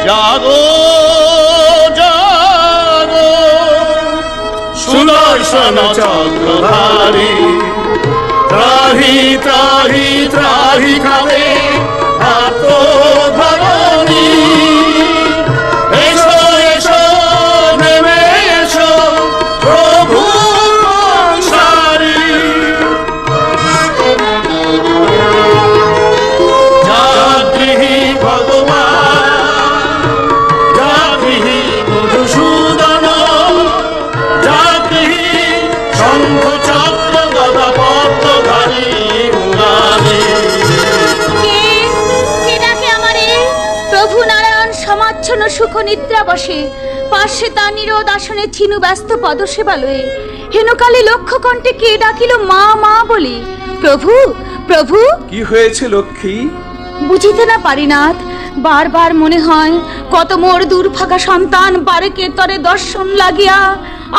জাগো জাগো সুদর্শন চক্রধারী, ত্রাহি ত্রাহি ত্রাহি কালে আত্মধরণী। এসো এসো নেমে এসো প্রভু সংসারী। যাগৃহী ভগবান, যাগৃহী মধুসূদন, যাগৃহী শঙ্খ চক্র গদা পদ্মধারী মুরারি। কে ডাকে আমারে? প্রভু নারায়ণ সমাচ্ছন্ন সুখ নিদ্রা বসে, পার্শ্বে তার নিরোদ আসনে ছিনু ব্যস্ত পদসেবালয়ে। হেনকালে লক্ষ্য কণ্ঠে কে ডাকিল মা মা বলে। প্রভু প্রভু। কি হয়েছে লক্ষ্মী? বুঝিতে না পারি নাথ, বারবার মনে হয় কত মোর দুর্ভাগা সন্তান বারেকে তরে দর্শন লাগিয়া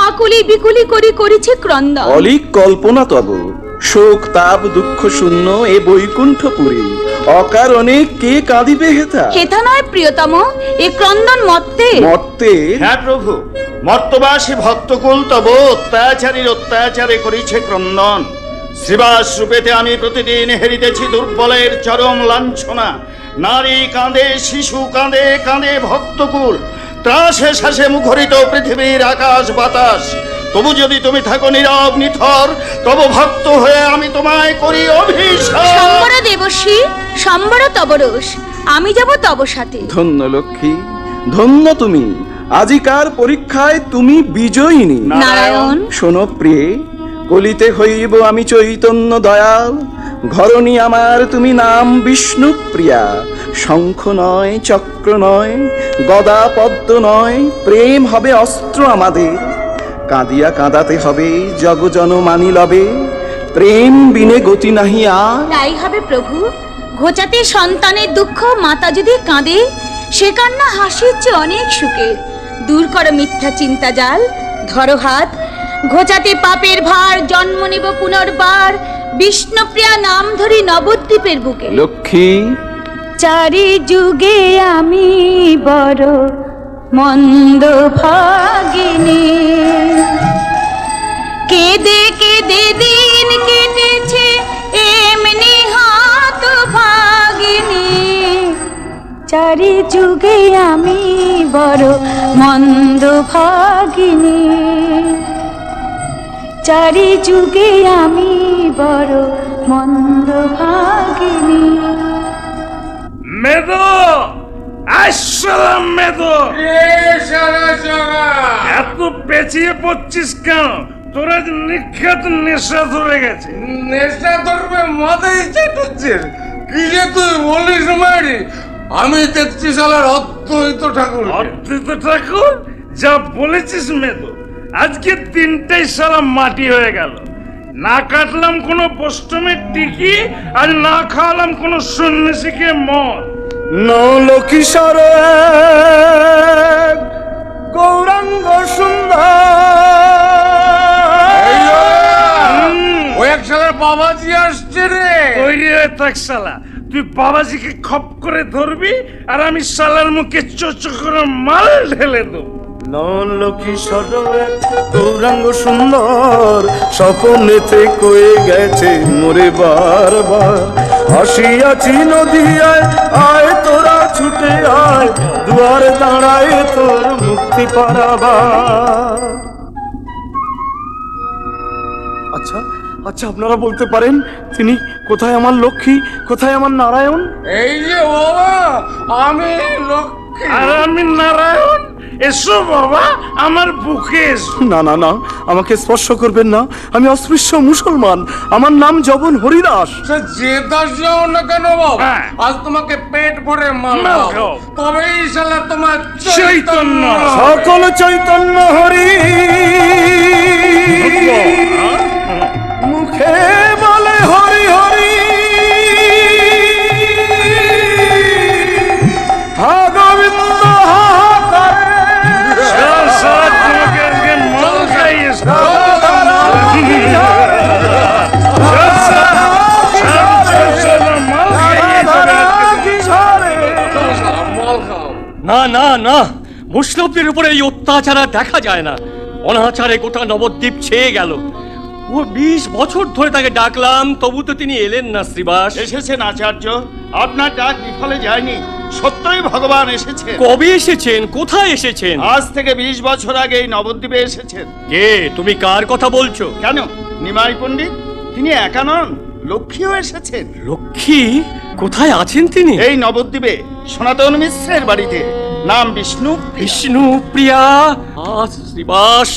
আকুলি বিকুলি করি করিছে ক্রন্দন। অলিক কল্পনা তব, শোক তাপ দুঃখ শূন্য এ বৈকুণ্ঠপুরী, অকারণে কে কাঁদিবে হেথা? হেথা নয় প্রিয়তম, এ ক্রন্দন মত্তে। মর্তে? হ্যাঁ প্রভু, মর্তবাসী ভক্তকুল তব অত্যাচারীর অত্যাচারে করিছে ক্রন্দন। শ্রীবাস রূপেতে আমি প্রতিদিন হেরিতেছি দুর্বলের চরম লাঞ্ছনা। নারী কাঁদে, শিশু কাঁদে, কাঁদে ভক্তকুল। ত্রাসে শ্বাসে মুখরিত পৃথিবীর আকাশ বাতাস। তবু যদি তুমি থাকো নীরব নিথর, তব ভক্ত হয়ে আমি তোমায় করি অভিশাপ। সম্বর দেবশ্রী, সম্বর তব রোষ, আমি যাব তব সাথে। ধন্য লক্ষ্মী, ধন্য তুমি। আজিকার পরীক্ষায় তুমি বিজয়িনী। নারায়ণ। শোনো প্রিয়ে, কলিতে হইব আমি চৈতন্য দয়াল, ঘরণী আমার তুমি নাম বিষ্ণু প্রিয়া। শঙ্খ নয়, চক্র নয়, গদা পদ্ম নয়, প্রেম হবে অস্ত্র আমাদের। কাঁদিয়া কাঁদাতে হবে জগজন মানি লবে, প্রেম বিনে গতি নাহি আর। তাই হবে প্রভু, ঘোচাতে সন্তানের দুঃখ মাতা যদি কাঁদে, সে কান্না হাসির চেয়ে অনেক সুখের। দূর করো মিথ্যা চিন্তা জাল, ধরো হাত, ঘোচাতে পাপের ভার, জন্ম নিব পুনর্বার, বিষ্ণুপ্রিয়া নাম ধরি নবদ্বীপের বুকে। লক্ষ্মী। চারি যুগে আমি বড় মন্দ ভাগিনী, কেঁদে কেঁদে দিন কেটেছে এমনি হাত ভাগিনী। চারি যুগে আমি বড় মন্দ ভাগিনী, চারি যুগে আমি বড় মন্দ ভাগিনী। মেদো, আসসালাম মেদো। এত পেঁচিয়ে পড়ছিস কেন? তোরা নিখাত নেশা ধরে গেছে। নেশা ধরবে মাথায় চাটুচ্ছিস? কি যে তুই বলিস মারি, আমি দেখছি শালার অদ্বৈত ঠাকুর। অদ্বৈত ঠাকুর? যা বলেছিস মেদো, আজকে তিনটাই সারা মাটি হয়ে গেল। না কাটলাম কোনো বষ্টমের টিকি, আর না খাওয়ালাম কোনো সন্ন্যাসীকে মদ। নলকিশোর গৌরাঙ্গ সুন্দর, ও এক শালার বাবাজি আসছে রে। তৈরি হয়ে থাক শালা, তুই বাবাজিকে খপ করে ধরবি, আর আমি শালার মুখে চোচো করে মাল ঢেলে দেবো। নলকিশোর গৌরাঙ্গ সুন্দর, স্বপনেতে কয়ে গেছে মোরে বারবার। আসিয়াছি নদিয়ায়, আয় তোরা ছুটে আয়, দুয়ারে দাঁড়ায় তোর মুক্তি পারাবার। আচ্ছা আচ্ছা, আপনারা বলতে পারেন তিনি কোথায়? আমার লক্ষ্মী কোথায়? আমার নারায়ণ? এই যে বাবা, আমি লক্ষ্মী। আর আমি নারায়ণ। এসো বাবা, আমার বুকে এসো। না না না, আমাকে স্পর্শ করবেন না, আমি অস্পৃশ্য মুসলমান, আমার নাম জবন হরিদাস। সে যে দাস যাও না কেন বাবা, হ্যাঁ। আজ তোমাকে পেট ভরে মাল মাল খাও, খাও। তবেই শালা তোমার চৈতন্য। সকল চৈতন্য হরি মুখে বলে হরি হরি, হা গোবিন্দ হা করে। চল, চল, তোমাকে আজকে মাল খাইয়ে এসো। চল, চল, চল, চল, মাল খাইয়ে তবে আজকে মাল খাও। না না না, মুসলিমদের উপরে এই অত্যাচার আর দেখা যায় না। অনাচারে গোটা নবদ্বীপ ছেয়ে গেল। ও 20 বছর ধরে তাকে ডাকলাম, তবু তো তিনি এলেন না। শ্রীবাস, এসেছেন আচার্য, আপনার ডাক বিফলে যায়নি, সত্যই ভগবান এসেছেন। কবে এসেছেন? কোথায় এসেছেন? আজ থেকে 20 বছর আগে এই নবদ্বীপে এসেছেন। কে? তুমি কার কথা বলছো? কেন, নিমাই পণ্ডিত তিনি একা নন, লক্ষ্মীও এসেছেন। লক্ষ্মী? কোথায় আছেন তিনি? এই নবদ্বীপে সনাতন মিশ্রের বাড়িতে, নাম বিষ্ণু। বিষ্ণু প্রিয়া। শ্রীবাস,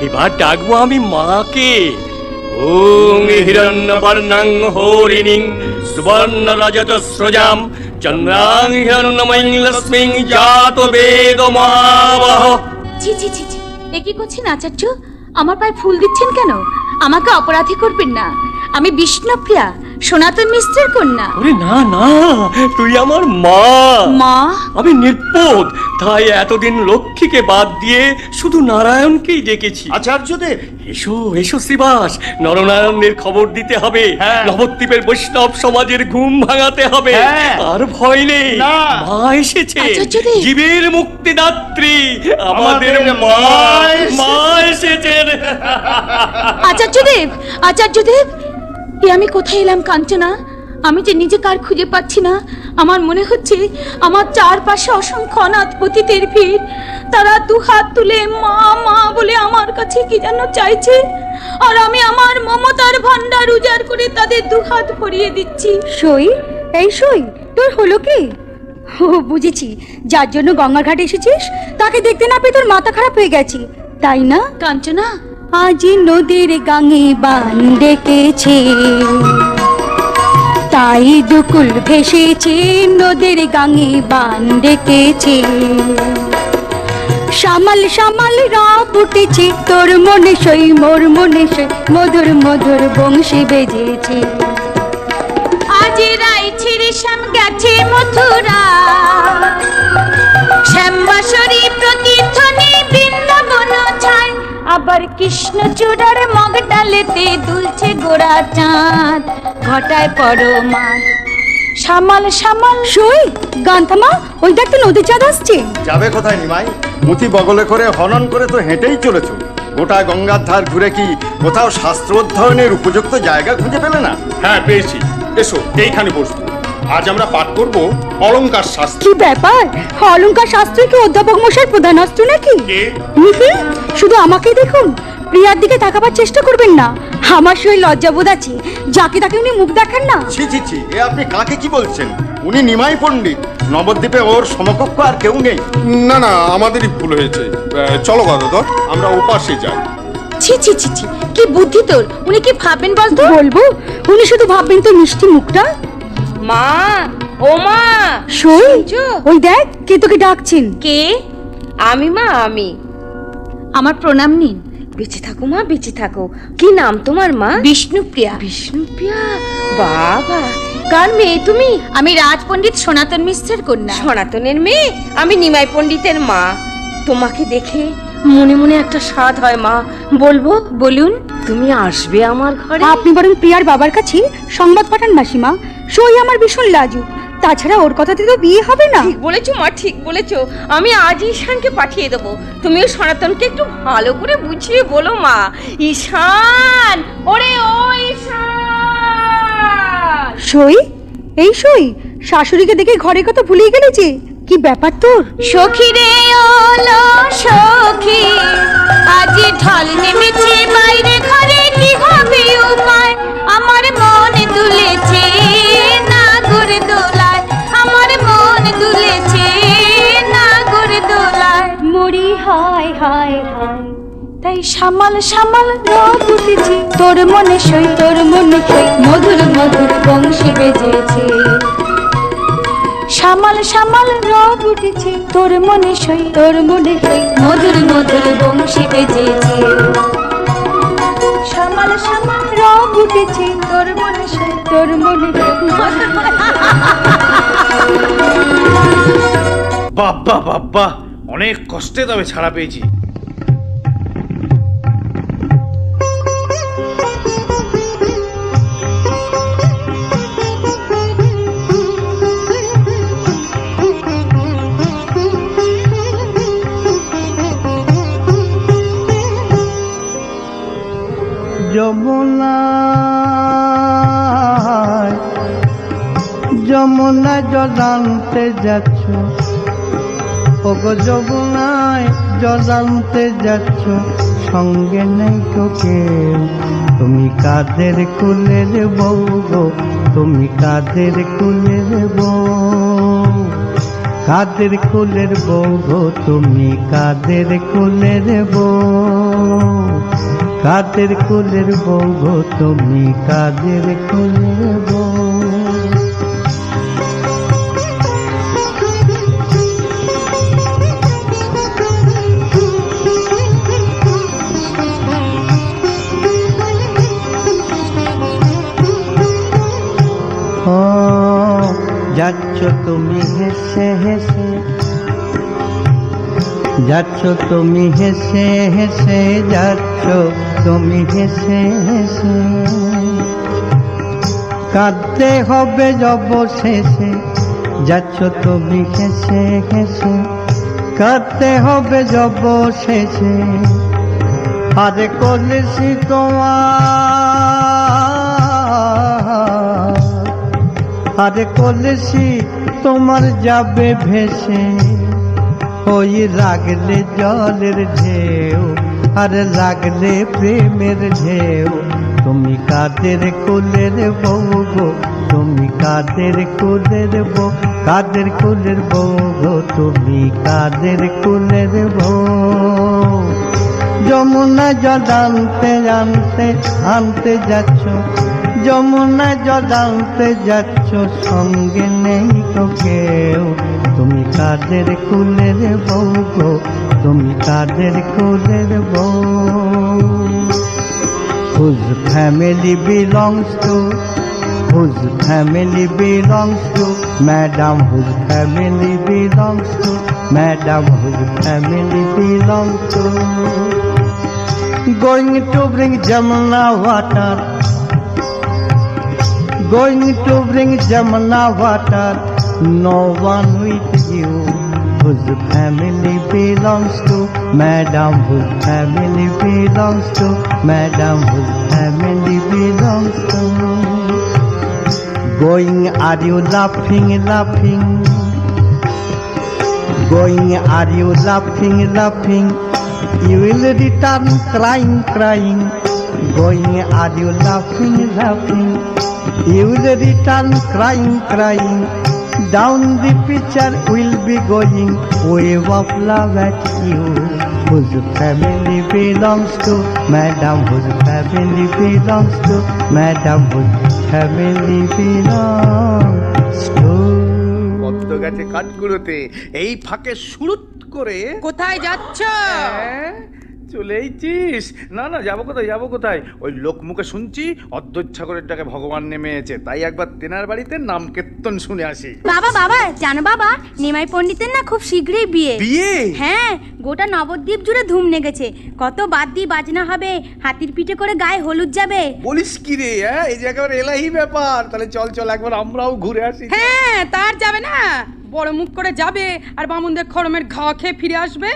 এবার ডাকবো আমি মাকে। ওং হিরণ্যবর্ণং হরিণীং সুবর্ণ রজত স্রজাম চন্দ্রাং হিরণ্যময়ীং লক্ষ্মীং জাত বেদ মহাবহ। ছি ছি ছি ছি, এ কি করছেন আচার্য? আমার পায়ে ফুল দিচ্ছেন কেন? আমাকে অপরাধী করবেন না, আমি বিষ্ণুপ্রিয়া, সনাতন মিশ্রের কন্যা। ওরে না না, তুই আমার মা। মা? আমি নির্বোধ, তাই এতদিন লক্ষ্মীকে বাদ দিয়ে শুধু নারায়ণকেই ডেকেছি। আচার্যদেব, এসো এসো শ্রীবাস, নরনারায়ণের খবর দিতে হবে। হ্যাঁ। নবদ্বীপের বৈষ্ণব সমাজের ঘুম ভাঙাতে হবে। হ্যাঁ। আর ভয় নেই, না। মা এসেছে, আচার্যদেব। জীবের মুক্তিদাত্রী, আমাদের আমাদের মা। মা মা এসেছেন। আচার্যদেব, আচার্যদেব, এ আমি কোথায় এলাম কাঞ্চনা? আমি যে নিজে কার খুঁজে পাচ্ছি না। আমার মনে হচ্ছে আমার চারপাশে অসংখ্য অনাথ পতিতের ভিড়, তারা দুহাত তুলে মা মা বলে আমার কাছে কি যেন চাইছে, আর আমি আমার মমতার ভান্ডার উজাড় করে তাদের দুহাত ভরিয়ে দিচ্ছি। সই, এই সই, তোর হলো কি? ও বুঝেছি, যার জন্য গঙ্গার ঘাটে এসেছিস তাকে দেখতে না পেয়ে তোর মাথা খারাপ হয়ে গেছে, তাই না? কাঞ্চনা, আজ নদীর গাঙে বান ডেকেছে, তাই দুকুল ভেসেছে, নদীর গাঙে বান ডেকেছে। সামাল সামাল রাত উঠেছে, তোর মনে সই মোর মনে সই, মধুর মধুর বংশী বেজেছে। আজ রাইছির শ্যাম গেছে মথুরা, শ্যামবাসরী প্রতিধ্বনি বৃন্দাবন ছায়, আবার কৃষ্ণচূড়ার মগ ডালেতে দুলছে গোড়া চাঁদ, ঘটায় পরমাদ। সামাল সামাল সই, গান থামা, ওই দেখ তো নদীর চাঁদ আসছে। যাবে কোথায় নিমাই? মুথি বগলে করে হনন করে তো হেঁটেই চলেছ। গোটা গঙ্গার ধার ঘুরে কি কোথাও শাস্ত্র অধ্যয়নের উপযুক্ত জায়গা খুঁজে পেলে না? হ্যাঁ পেয়েছি, এসো এইখানে বসবো। আজ আমরা পাঠ করব অলংকার শাস্ত্র। কি ব্যাপার, অলংকার শাস্ত্র কি অধ্যাপক মশাইয়ের প্রধান অস্ত্র নাকি? কে? শুধু আমাকে দেখুন, প্রিয়ার দিকে তাকাবার চেষ্টা করবেন না। আমার সেই লজ্জাবোধ আছে, যাকে তাকে উনি মুখ দেখান না। ছি ছি ছি, এ আপনি কাকে কি বলছেন? উনি নিমাই পণ্ডিত, নবদ্বীপে ওর সমকক্ষ আর কেউ নেই। না না, আমাদেরই ভুল হয়েছে। চলো গদাধর, আমরা উপাসে যাই। ছি ছি ছি ছি, কি বুদ্ধি তোর! উনি কি ভাববেন বলতো? বলবো, উনি শুধু ভাববেন তো মিষ্টি মুখটা। মা, ও মা, সই, শুনছো? ওই দেখ কে তোকে ডাকছেন। কে? আমি মা, আমি। আমার প্রণাম নিন। বেঁচে থাকো মা, বেঁচে থাকো। কি নাম তোমার মা? বিষ্ণুপ্রিয়া। বিষ্ণুপ্রিয়া? বাবা, কার মেয়ে তুমি? আমি রাজপণ্ডিত সনাতন মিশ্রের কন্যা। সনাতনের মেয়ে? আমি নিমাই পণ্ডিতের মা। তোমাকে দেখে মনে মনে একটা স্বাদ হয় মা, বলবো? বলুন। তুমি আসবে আমার ঘরে? আপনি বরং প্রিয়ার বাবার কাছে সংবাদ পাঠান মাসিমা, সই আমার ভীষণ লাজুক, তাছাড়া ওর কথাতে তো বিয়ে হবে না। ঠিক বলেছো মা, ঠিক বলেছো। আমি আজই ঈশানকে পাঠিয়ে দেবো। তুমিও সনাতনকে একটু ভালো করে বুঝিয়ে বলো মা। ঈশান, ওরে ও ঈশান! সই, এই সই, শাশুড়িকে দেখে ঘরে কথা ভুলিয়ে গেলে যে, কি ব্যাপার তোর? সখী রে ওলো সখী, আজ ঢল নেমেছে বাইরে ঘরে, কি হবে উপায়? আমার মন দুলেছে নাগর দোলায়, আমার মন দুলেছে নাগর দোলায়। হায় হায় হায় তাই সামাল সামাল রব উঠেছে তোর মনে সই তোর মনে সই মধুর মধুর বংশী বেজেছে সামাল সামাল রব উঠেছে তোর মনে সই তোর মনে সই মধুর মধুর বংশী বেজেছে সামাল সামাল রব উঠেছে তোর মনে সই তোর মনে সই বাব্বা বাব্বা, অনেক কষ্টে তবে ছাড়া পেয়েছি। যমুনা জল আনতে যাচ্ছ, ওগো যমুনায় জল আনতে যাচ্ছ, সঙ্গে নেই তো কেউ, তুমি কাদের কুলের বউ গো, তুমি কাদের কুলের বউ, কাদের কুলের বউ গো, তুমি কাদের কুলের বউ, কাদের কুলের বউ গো, তুমি কাদের কুলের বউ। যাচ্ছ তুমি হেসে হেসে, যাচ্ছ তুমি হেসে হেসে, যাচ্ছ তুমি হেসে হেসে, কাঁদতে হবে যব শেষে, যাচ্ছ তুমি হেসে হেসে, কাঁদতে হবে যব শেষে, আরে কলেছি তোমার, আরে কলেছি তোমার যাবে ভেসে, ওই লাগলে জলের ঢেউ, আরে লাগলে প্রেমের ঢেউ, তুমি কাদের কুলের বউ গো, তুমি কাদের কুলের বউ, কাদের কুলের বউ গো, তুমি কাদের কুলের বউ। যমুনা জল আনতে আনতে আনতে যাচ্ছ, যমুনা জল আনতে যাচ্ছ, সঙ্গে নেই তো কেউ, তুমি কাদের কুলের বউ গো, তুমি কাদের কুলের বউ। Whose family belongs to, whose family belongs to, madam, whose family belongs to, madam, whose family belongs to. Going to bring Jamuna water, going to bring Jamuna water, no one with you. Whose family belongs to, madam, whose family belongs to, madam, whose family belongs to. Going, are you laughing, laughing? Going, are you laughing, laughing? You will return crying, crying. Going, are you laughing, laughing? You will return crying, crying. Down the picture will be going, wave of love at you. Whose family belongs to, madam, whose family belongs to, madam, whose family belongs to. পদ্ম গাছে কাঠগুলোতে এই ফাঁকে সুরুত করে কোথায় যাচ্ছ? চলেইছিস? না না, যাবো কোথায়, যাবো কোথায়? ওই লোক মুখে শুনছি অধ্যচ্ছাগরের ডাকে ভগবান নেমে এসেছে, তাই একবার তেনার বাড়িতে নাম কীর্তন শুনে আসি। বাবা বাবা জানো বাবা, নিমাই পণ্ডিতের না খুব শীঘ্রই বিয়ে। বিয়ে? হ্যাঁ, গোটা নবদ্বীপ জুড়ে ধুম লেগেছে। কত বাদ্যি বাজনা হবে, হাতির পিঠে করে গায়ে হলুদ যাবে। বলিস কি রে? হ্যাঁ, এই যে একেবারে এলাহি ব্যাপার। তাহলে চল চল একবার আমরাও ঘুরে আসি। হ্যাঁ, তার যাবে না, বড় মুখ করে যাবে আর বামুনদের খড়মের ঘা খেয়ে ফিরে আসবে।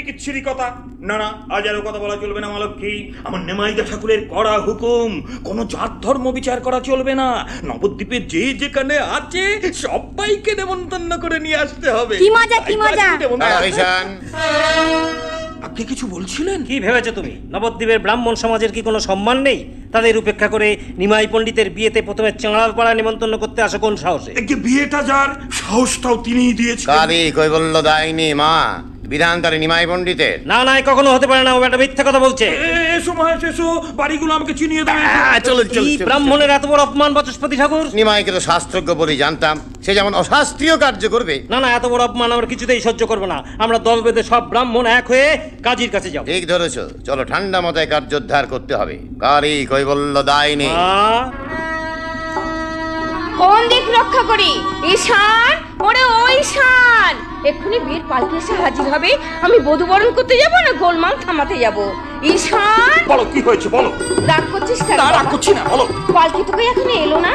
কিচ্ছিরি কথা। না না, আজ আর কথা বলা চলবে না মালক্ষী। আমার নেমাইদা ঠাকুরের কড়া হুকুম, কোনো জাত ধর্ম বিচার করা চলবে না। নবদ্বীপে যে যেখানে আছে সবাইকে নেমন্তন্ন করে নিয়ে আসতে হবে। কি মজা, কি মজা। আপনি কিছু বলছিলেন? কি ভেবেছো তুমি? নবদ্বীপের ব্রাহ্মণ সমাজের কি কোনো সম্মান নেই? তাদের উপেক্ষা করে নিমাই পণ্ডিতের বিয়েতে প্রথমে চাঁড়ার পাড়া নিমন্ত্রণ করতে আসো কোন সাহসে? বিয়েটা যার সাহসটাও তিনিই দিয়েছেন। কই বললো দাইনি মা, বিধানতারে নিমাই পণ্ডিতের? না না, কখনো হতে পারে না, ও একটা মিথ্যা কথা বলছে। এসো মহাশয় এসো, বাড়িগুলো আমাকে চিনিয়ে দেবে। চলো এই ব্রাহ্মণের এত বড় অপমান বাচস্পতি ঠাকুর! নিমাইকে তো শাস্ত্রজ্ঞ বলেই জানতাম, সে যেমন অশাস্ত্রীয় কার্য করবে। না না, এত বড় অপমান আমরা কিছুতেই সহ্য করবো না। আমরা দল বেঁধে সব ব্রাহ্মণ এক হয়ে কাজীর কাছে যাবো। ঠিক ধরেছ, চলো ঠান্ডা মাথায় কার্যোদ্ধার করতে হবে। কারি কৈবল্য দায় নেই। কোন দিক রক্ষা করি? ঈশান, ওরে ও ঈশান, এক্ষুনি বীর পালকি এসে হাজির হবে। আমি বধূ বরণ করতে যাব না গোলমাল থামাতে যাব? ঈশান, বলো কি হয়েছে বলো। রাগ করছিস কেন? রাগ করছি না, বলো। পালকি তোকে এখনো এলো না?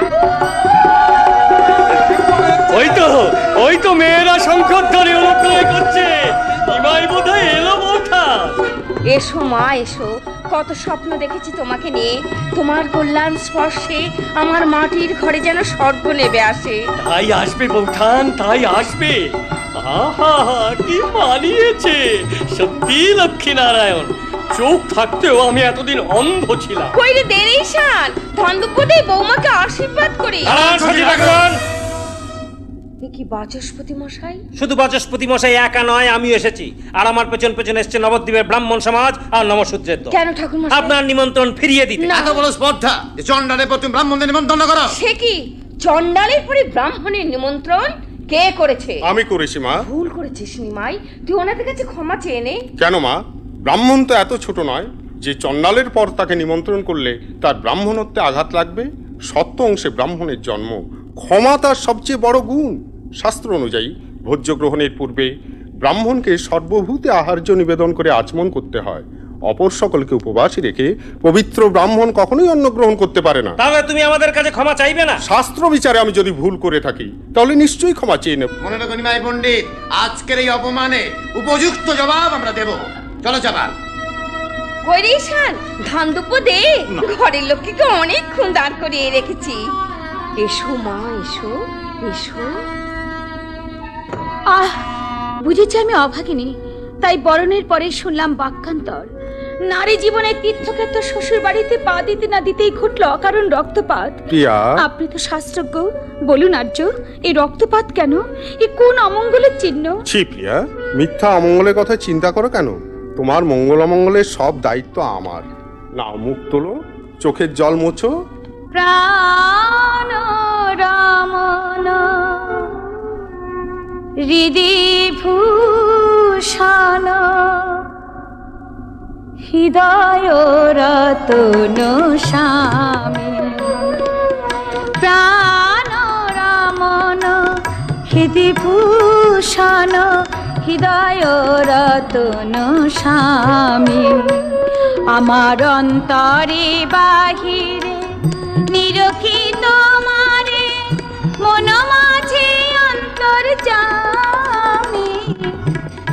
ওই তো মেয়েরা শঙ্খধ্বনি অনুপ্রয় করছে। নিমাই বোধহয় এলো বৌঠা। এসো মা এসো, কত স্বপ্ন দেখেছি তোমাকে নিয়ে। তোমার কল্যাণ স্পর্শে আমার মাটির ঘরে যেন স্বর্গ নেবে আসে। তাই আসবে বৌঠান, তাই আসবে। আহা, কি মানিয়েছে সত্যি লক্ষ্মীনারায়ণ। চোখ থাকতেও আমি এতদিন অন্ধ ছিলাম। কইরে দেরি ঈশান, ধন্দপদে বৌমাকে আশীর্বাদ করি। কি বাচস্পতি মশাই? শুধু বাচস্পতি মশাই একা নয়, আমিও এসেছি। আর আমার পেছন পেছন এসছে নবদ্বীপের ব্রাহ্মণ সমাজ আর নমশূদ্রের দল। কেন ঠাকুর মশাই? আপনার নিমন্ত্রণ ফিরিয়ে দিতে। এত বড় স্পর্ধা যে চন্ডালের প্রতি ব্রাহ্মণদের নিমন্ত্রণ করো? সে কি, চন্ডালের পরে ব্রাহ্মণের নিমন্ত্রণ কে করেছে? আমি করেছি মা। ভুল করেছিস নিমাই, তুই ওনাদের কাছে ক্ষমা চেয়ে নে। কেন মা? ব্রাহ্মণ তো এত ছোট নয় যে চন্ডালের পর তাকে নিমন্ত্রণ করলে তার ব্রাহ্মণত্বে আঘাত লাগবে। সত্য অংশে ব্রাহ্মণের জন্ম, ক্ষমা তার সবচেয়ে বড় গুণ। শাস্ত্র অনুযায়ী ভোজ্য গ্রহণের পূর্বে ব্রাহ্মণকে সর্বভূতে আহার্য নিবেদন করে আচমন করতে হয়। অপর সকলকে উপবাসী রেখে পবিত্র ব্রাহ্মণ কখনোই অন্ন গ্রহণ করতে পারে না। তাহলে তুমি আমাদের কাছে ক্ষমা চাইবে না? শাস্ত্র বিচারে আমি যদি ভুল করে থাকি তাহলে নিশ্চয়ই ক্ষমা চেয়ে নেব। মনে রাখো নিমাই পণ্ডিত, আজকের এই অপমানে উপযুক্ত জবাব আমরা দেব। চলো চাপাল। কইরে ঈশান, ধন্দপদে ঘরের লোককে অনেকক্ষণ দাঁড় করিয়ে রেখেছি। এসো মা এসো এসো। বুঝেছি আমি অভাগিনী, তাই বরণের পরে শুনলাম বাক্যান্তর। নারী জীবনের তীর্থক্ষেত্র শ্বশুর বাড়িতে পা দিতে না দিতেই ঘটল অকারণ রক্তপাত। প্রিয়া, আপনি তো শাস্ত্রজ্ঞ, বলুন আর্য, এই রক্তপাত কেন? এ কোন অমঙ্গলের চিহ্ন? ছি প্রিয়া, মিথ্যা অমঙ্গলের কথা চিন্তা করো কেন? তোমার মঙ্গল অমঙ্গলের সব দায়িত্ব আমার। নাও মুখ তোলো, চোখের জল মোছো। প্রাণ রামন হৃদি ভূষণ হৃদয় রতন স্বামী। প্রাণ রামন হৃদি ভূষণ হৃদয় রতন স্বামী। আমার অন্তরে বাহিরে নিরখি তোমারে, মন মাঝে অন্তর জামি।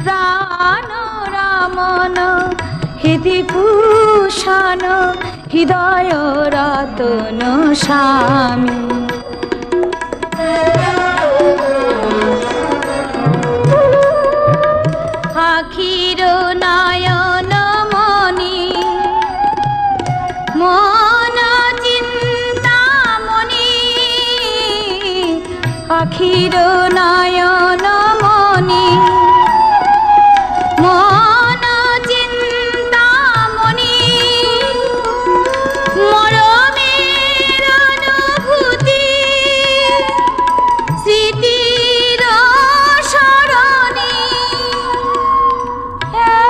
প্রাণ রামন হৃদি ভূষণ হৃদয় রতন স্বামী। আখির নয়ন মনি মন চিন্তামণি। আখির নয়ন মনি মন চিন্তামণি। মরমের অনুভূতি স্মৃতির স্মরণী।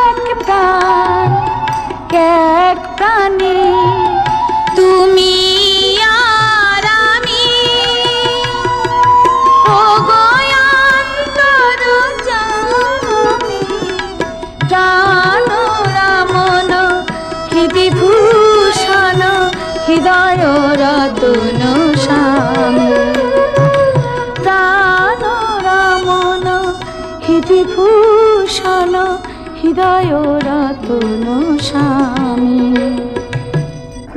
এক প্রাণ এক প্রাণে তুমি আর আমি। ও গয়ান্তর জামি। প্রাণ রামন হৃদি ভূষণ হৃদয় রতন স্বামী। প্রাণ রামন হৃদি ভূষণ হৃদয় রতন স্বামী।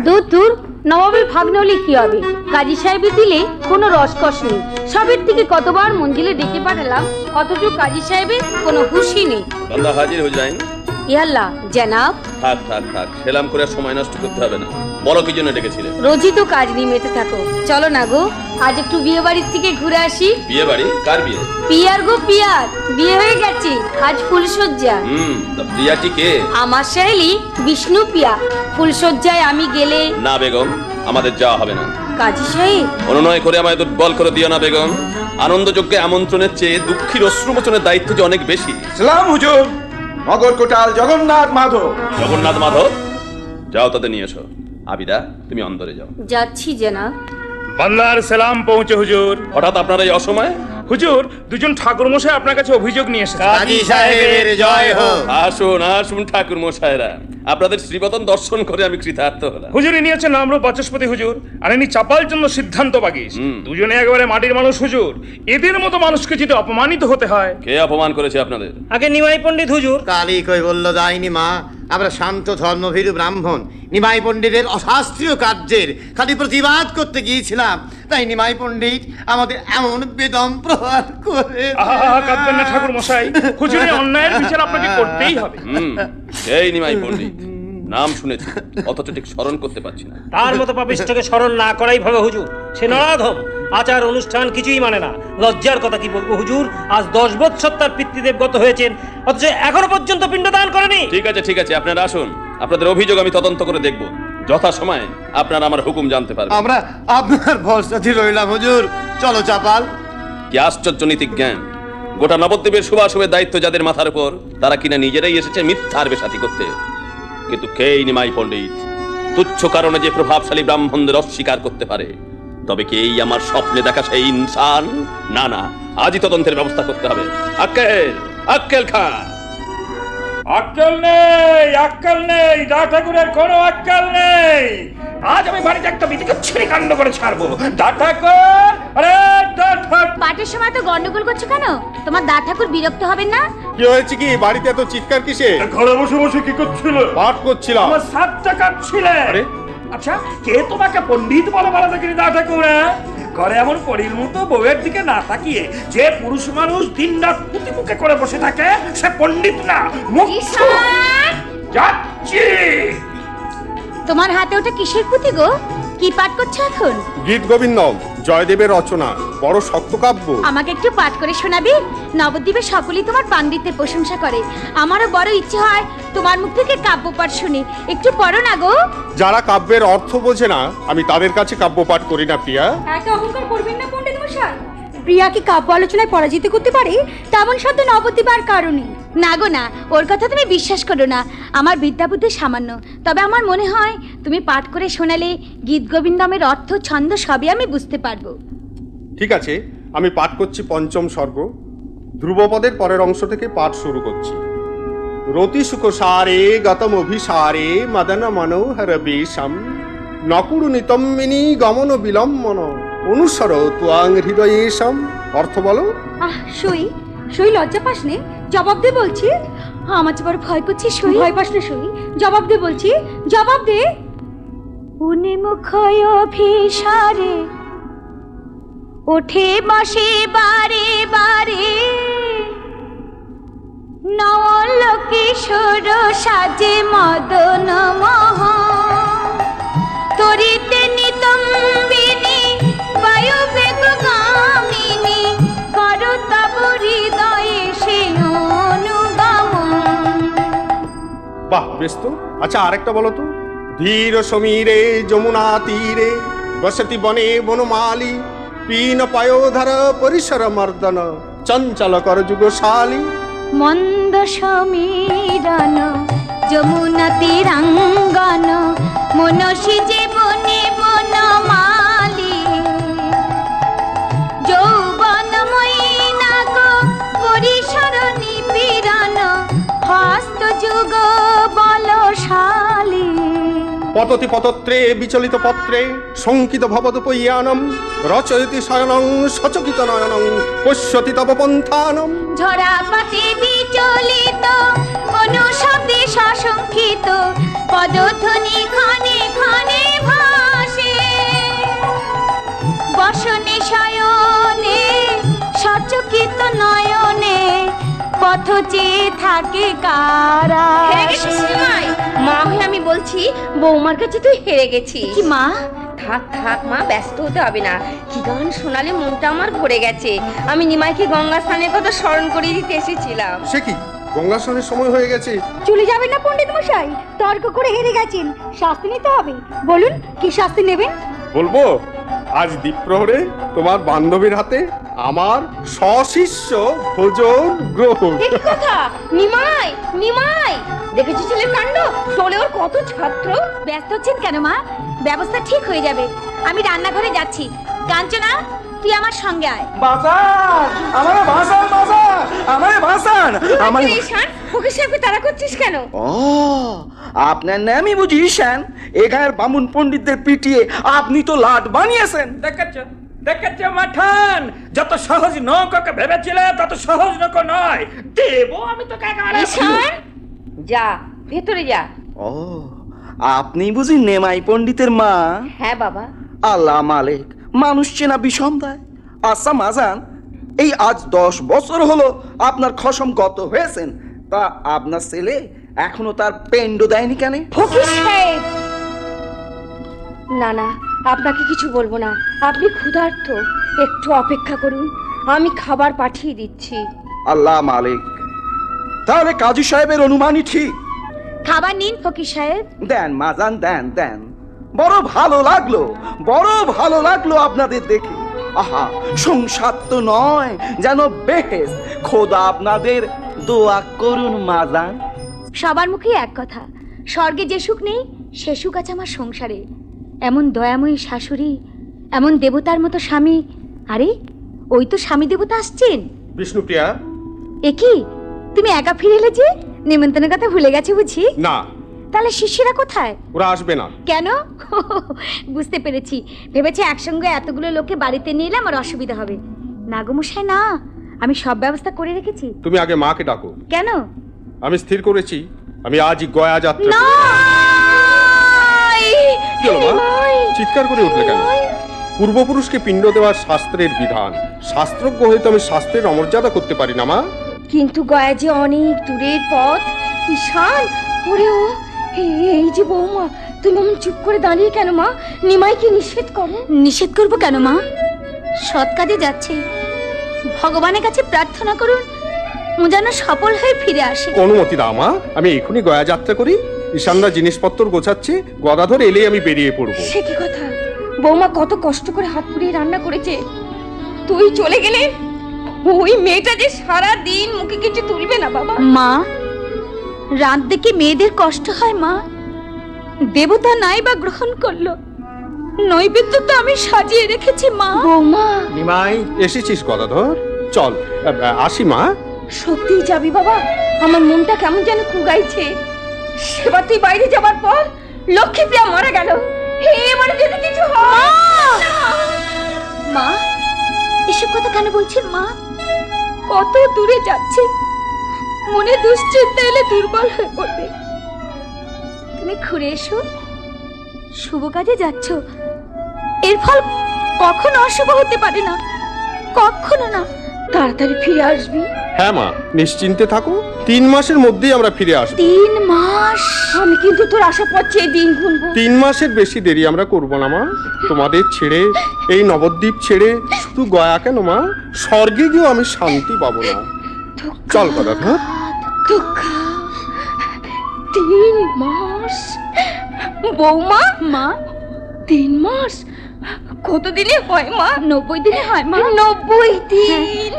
দূর দূর, নবাবের ভাগ্নে হলে কি হবে? কাজী সাহেবের দিলে কোনো রসকস নেই। সবের থেকে কতবার মঞ্জিলে ডেকে পাঠালাম, অথচ কাজী সাহেবের কোনো হুঁশই নেই। বান্দা হাজির হয়ে যায়। ইয়াল্লা জানাব। থাক থাক থাক, সেলাম করে আর সময় নষ্ট করতে হবে না। বলো কি জন্য ডেকেছিলে? রোজই তো কাজ নিয়ে মেতে থাকো, চলো না গো আজ একটু বিয়ে বাড়ির থেকে ঘুরে আসি। বিয়ে বাড়ি? কার বিয়ে? পিয়ার গো পিয়ার, বিয়ে হয়ে গেছে, আজ ফুলসজ্জা। তা প্রিয়াটি কে? আমার সহেলি বিষ্ণু পিয়া। ফুলসজ্জায় আমি গেলে? না বেগম, আমাদের যাওয়া হবে না। কাজী সাহেব অনুনয় করে আমায় দুর্বল করে দিও না বেগম। আনন্দযজ্ঞে আমন্ত্রণের চেয়ে দুঃখীর অশ্রুমোচনের দায়িত্ব যে অনেক বেশি। সালাম হুজুর, নগর কোটাল জগন্নাথ মাধব। জগন্নাথ মাধব, যাও তাদের নিয়ে এসো। আবিদা, তুমি অন্দরে যাও। যাচ্ছি জানাব। বান্দার সালাম পৌঁছে হুজুর। হঠাৎ আপনারা এই অসময়ে? হুজুর, দুজন ঠাকুর মশাই আপনার কাছে অভিযোগ নিয়ে এসেছে। কাজী সাহেবের জয় হোক। আসুন আসুন ঠাকুর মশাইরা, আপনাদের শ্রীবদন দর্শন করে আমি কৃতার্থ হলাম। হুজুর ইনি হচ্ছেন নামরূপ বাচস্পতি হুজুর, আর ইনি চাপাল জন্য সিদ্ধান্ত বাগিস। দুজনে একেবারে মাটির মানুষ হুজুর। এদের মতো মানুষকে যদি অপমানিত হতে হয়। কে অপমান করেছে আপনাদের? আগে নিমাই পণ্ডিত হুজুর। কালী কই বলল দাইনি মা, আমরা শান্ত ধর্মভীরু ব্রাহ্মণ নিমাই পণ্ডিতের অশাস্ত্রীয় কার্যের খালি প্রতিবাদ করতে গিয়েছিলাম, তাই নিমাই পণ্ডিত আমাদের এমন বেদম প্রহার করে। কাঁদবেন না ঠাকুর মশাই, হুজুরের অন্যায়ের বিচার আপনাকে করতেই হবে। এই নিমাই পণ্ডিত, নাম শুনেছি অথচ ঠিক স্মরণ করতে পারছি না। তার মতো পাপিষ্ঠকে স্মরণ না করাই ভাবে হুজুর। সে নরাধম, আচার অনুষ্ঠান কিছুই মানে না। লজ্জার কথা কি বলবো হুজুর, আজ 10 বৎসর তার পিতৃদেব গত হয়েছেন, অথচ এখনো পর্যন্ত পিণ্ডদান করেনি। ঠিক আছে ঠিক আছে, আপনারা আসুন, আপনাদের অভিযোগ আমি তদন্ত করে দেখব। যথা সময়ে আপনারা আমার হুকুম জানতে পারবেন। আমরা আপনার ভরসাতে রইলাম হুজুর। চলো চাপাল। কি আশ্চর্য নীতি জ্ঞান! গোটা নবদ্বীপের শুভাশুভের দায়িত্ব যাদের মাথার উপর, তারা কিনা নিজেরাই এসেছে মিথ্যার বেশাতি করতে। কিন্তু কেই নিমাই পণ্ডিত তুচ্ছ কারণে যে প্রভাবশালী ব্রাহ্মণদের অস্বীকার করতে পারে, তবে কি এই আমার স্বপ্নে দেখা সেই ইনসান? না না, আজই তদন্তের ব্যবস্থা করতে হবে। আক্কেল, আক্কেল খান। আক্কেল নেই, আক্কেল নেই, দা ঠাকুরের কোনো আক্কেল নেই। আজ আমি বাড়িতে একটা বিধিকে ছিঁড়ে কাণ্ড করে ছাড়বো। দা ঠাকুর, আরে দা ঠাকুর। পাঠের সময় তো গন্ডগোল করছো কেন? তোমার দা ঠাকুর বিরক্ত হবেন না? কি হয়েছে কি? বাড়িতে এত চিৎকার কিসে? ঘরে বসে বসে কি করছিল? পাঠ করছিলাম। আমার 7 টাকা ছিলে। আচ্ছা, কে তোমাকে পণ্ডিত বলে বলা দেখিনি দা ঠাকুর? ঘরে এমন পরীর মতো বউয়ের দিকে না তাকিয়ে যে পুরুষ মানুষ দিন রাত পুঁতি মুখে করে বসে থাকে, সে পণ্ডিত না। যাচ্ছি। তোমার হাতে ওটা কিসের পুঁতি গো? কি পাঠ করছো এখন? গীত গোবিন্দম, জয়দেবের রচনা, বড় শক্ত কাব্য। আমাকে একটু পাঠ করে শোনাবি? নবদ্বীপে সকলেই তোমার পাণ্ডিত্যের প্রশংসা করে, আমারও বড় ইচ্ছে হয় তোমার মুখ থেকে কাব্য পাঠ শুনি। একটু পড়ো না গো। যারা কাব্যের অর্থ বোঝে না, আমি তাদের কাছে কাব্য পাঠ করি না প্রিয়া। এত অহংকার করবেন না পণ্ডিত মশাই। প্রিয়া কি কাব্য আলোচনায় পরাজিত করতে পারে? তেমন শব্দ নবদ্বীপ আর কারণে না গো না, ওর কথা তুমি বিশ্বাস করো না। আমার বিদ্যা বুদ্ধি সামান্য, তবে আমার মনে হয় তুমি পাঠ করে শোনালে গীত গোবিন্দমের অর্থ ছন্দ সবই আমি বুঝতে পারবো। ঠিক আছে, আমি পাঠ করছি পঞ্চম সর্গ, ধ্রুবপদের পরের অংশ থেকে পাঠ শুরু করছি। রতি সুখ সারে গতম অভিসারে মদন মনোহর বেশম নকুড়ু নিতম্বিনী গমন বিলম্বন অনুসর ত্বাং হৃদয়েশম। অর্থ বলো। সই সই লজ্জা পাস নে, জবাব দে বলছি। আমার যে বড় ভয় করছি। সই ভয় পাস না সই, জবাব দে বলছি, জবাব দে। উন্মুখ অভিসারে ওঠে বসে বারে বারে, নল কিশোর সাজে মদন মোহ, তরিতে নিতম্বিনী বায়ু বেগগামিনী, করো তব হৃদয়ে সে অনুগমন। বাহ, বেশ তো। আচ্ছা, আরেকটা বলো তো। ধীর সমীরে যমুনা তীরে বসতি বনে বনমালী, পীন পায়োধর পরিসর মর্দন চঞ্চল কর যুগশালী। মন্দ সমীরণ যমুনা তীরাঙ্গন, মনসী জীবনে বনমালী, যৌবনময়ী নাগ পরিসর নিপীড়ন, হস্ত যুগ বলশালী। পততি পতত্রে বিচলিত পত্রে শঙ্কিত ভবদুপয়ানম, রচয়তি শয়নং সচকিত নয়নং পশ্যতি তব পন্থানম। ঝরা পাতে বিচলিত অনুশব্দে সশঙ্কিত, পদধ্বনি ক্ষণে ক্ষণে ভাসে, বসনে শয়নে সচকিত নয়নে পথ চেয়ে থাকে কারা। হেরে গেছিস নিমাই? মা হয়ে আমি বলছি, বৌমার কাছে তুই হেরে গেছিস। কি মা? থাক থাক মা, ব্যস্ত হতে হবে না। কি গান শোনালে মনটা আমার ভরে গেছে। আমি নিমাইকে গঙ্গা স্নানের কথা স্মরণ করিয়ে দিতে এসেছিলাম। সে কি, গঙ্গা স্নানের সময় হয়ে গেছে? চলে যাবেন না পণ্ডিত মশাই? তর্ক করে হেরে গেছেন, শাস্তি নিতে হবে। বলুন কি শাস্তি নেবেন? বলবো, আজ দ্বীপ্রহরে তোমার বান্ধবীর হাতে আমার সশিষ্য ভোজন গ্রহণ। কি কথা? নিমাই, নিমাই, দেখেছি ছেলের কাণ্ড? চলে ওর কত ছাত্র। ব্যস্ত হচ্ছেন কেন মা? ব্যবস্থা ঠিক হয়ে যাবে। আমি রান্নাঘরে যাচ্ছি। কাঞ্চনা, তুই আমার সঙ্গে আয়। বাঁচান আমারে, বাঁচান বাঁচান আমারে, বাঁচান আমারে। ঈশান, ওকে সাহেবকে তাড়া করছিস কেন? ও, আপনার নামই বুঝি ঈশান? এখানের বামুন পণ্ডিতদের পিটিয়ে আপনি তো লাট বানিয়েছেন। দেখেছ মাঠান, যত সহজ নৌকাকে ভেবেছিলে তত সহজ নৌকা নয়। দেবো আমি তোকে একেবারে। ঈশান, যা ভেতরে যা। ও, আপনি বুঝি নেমাই পণ্ডিতের মা? হ্যাঁ বাবা। আল্লাহ মালিক, মানুষ চেনা বিষম দেয়। আচ্ছা মাজান, এই আজ 10 বছর হলো আপনার খসম গত হয়েছেন, তা আপনার ছেলে এখনো তার পেন্ড দেয়নি কেন? ফকির সাহেব, না না, আপনাকে কিছু বলবো না। আপনি ক্ষুধার্ত, একটু অপেক্ষা করুন, আমি খাবার পাঠিয়ে দিচ্ছি। আল্লাহ মালিক, তাহলে কাজী সাহেবের অনুমানই ঠিক। খাবার নিন ফকির সাহেব। দেন মাজান, দেন দেন। বড় ভালো লাগলো, বড় ভালো লাগলো আপনাদের দেখে। আহা, সংসার তো নয় যেন বেহেশ। খোদা আপনাদের দোয়া করুন মাজান। সবার মুখে এক কথা, স্বর্গে যে সুখ নেই সে সুখ আছে আমার সংসারে। এমন দয়াময়ী শাশুড়ি, এমন দেবতার মতো স্বামী। আরে, ওই তো স্বামী দেবতা আসছেন। বিষ্ণুপ্রিয়া। এ কি, তুমি একা ফিরে এলে যে? নিমন্ত্রণের কথা ভুলে গেছে বুঝি? না। তাহলে শিষ্যরা কোথায়? ওরা আসবে না। কেন? বুঝতে পেরেছি, ভেবেছে একসঙ্গে এতগুলো লোকে বাড়িতে নিয়ে এলে আমার অসুবিধা হবে। না গো মশাই, না, আমি সব ব্যবস্থা করে রেখেছি। তুমি আগে মাকে ডাকো। কেন? আমি স্থির করেছি আমি আজই গয়া যাত্রা। না! কি হলো মা? চিৎকার করে উঠলে কেন? পূর্বপুরুষকে পিণ্ড দেওয়ার শাস্ত্রের বিধান। শাস্ত্রজ্ঞ হয়ে তো আমি শাস্ত্রের অমর্যাদা করতে পারি না মা। কিন্তু গয়া যে অনেক দূরের পথ। ঈশান, ওরে ও, এই যে বৌমা, তুমি এমন চুপ করে দাঁড়িয়ে কেন মা? নিমাইকে নিষেধ করো। নিষেধ করবো কেন মা? সৎ কাজে যাচ্ছে, ভগবানের কাছে প্রার্থনা করুন ও যেন সফল হয়ে ফিরে আসে। অনুমতি দাও মা, আমি এখনই গয়া যাত্রা করি। ঈশানরা জিনিসপত্র গোছাচ্ছে, গদাধর এলেই আমি বেরিয়ে পড়বো। সে কি কথা? বৌমা কত কষ্ট করে হাত পুড়িয়ে রান্না করেছে, তুই চলে গেলে ওই মেয়েটা যে সারা দিন মুখে কিছু তুলবে না বাবা। মা, রাত দেখে মেয়েদের কষ্ট হয় মা। দেবতা নাই বা গ্রহণ করলো, নৈবেদ্য তো আমি সাজিয়ে রেখেছি মা। বৌমা। নিমাই, এসেছিস গদাধর? চল আসি মা। সত্যি যাবি বাবা? আমার মনটা কেমন যেন কুগাইছে। সেবার তুই বাইরে যাবার পর লক্ষ্মীপ্রিয়া মারা গেল। এবারে যদি কিছু হয়। মা, এসব কথা কেন বলছেন মা? কত দূরে যাচ্ছে, মনে দুশ্চিন্তা এলে দুর্বল হয়ে পড়বে। তুমি ঘুরে এসো, শুভ কাজে যাচ্ছ, এর ফল কখনো অশুভ হতে পারে না, কখনো না। তাড়াতাড়ি ফিরে আসবি। হ্যাঁ মা, নিশ্চিন্তে থাকো, 3 মাসের মধ্যেই আমরা ফিরে আসবো। 3 মাস? আমি কিন্তু তোর আশা পাচ্ছি এই দিন গুনবো। 3 মাসের বেশি দেরি আমরা করবো না মা। তোমাদের ছেড়ে, এই নবদ্বীপ ছেড়ে শুধু গয়া কেন মা, স্বর্গে গিয়েও আমি শান্তি পাবো না। চল গদাধর। 3 মাস? বৌমা, মা 3 মাস কতদিনে হয় মা? 90 দিনে হয় মা। 90 দিন?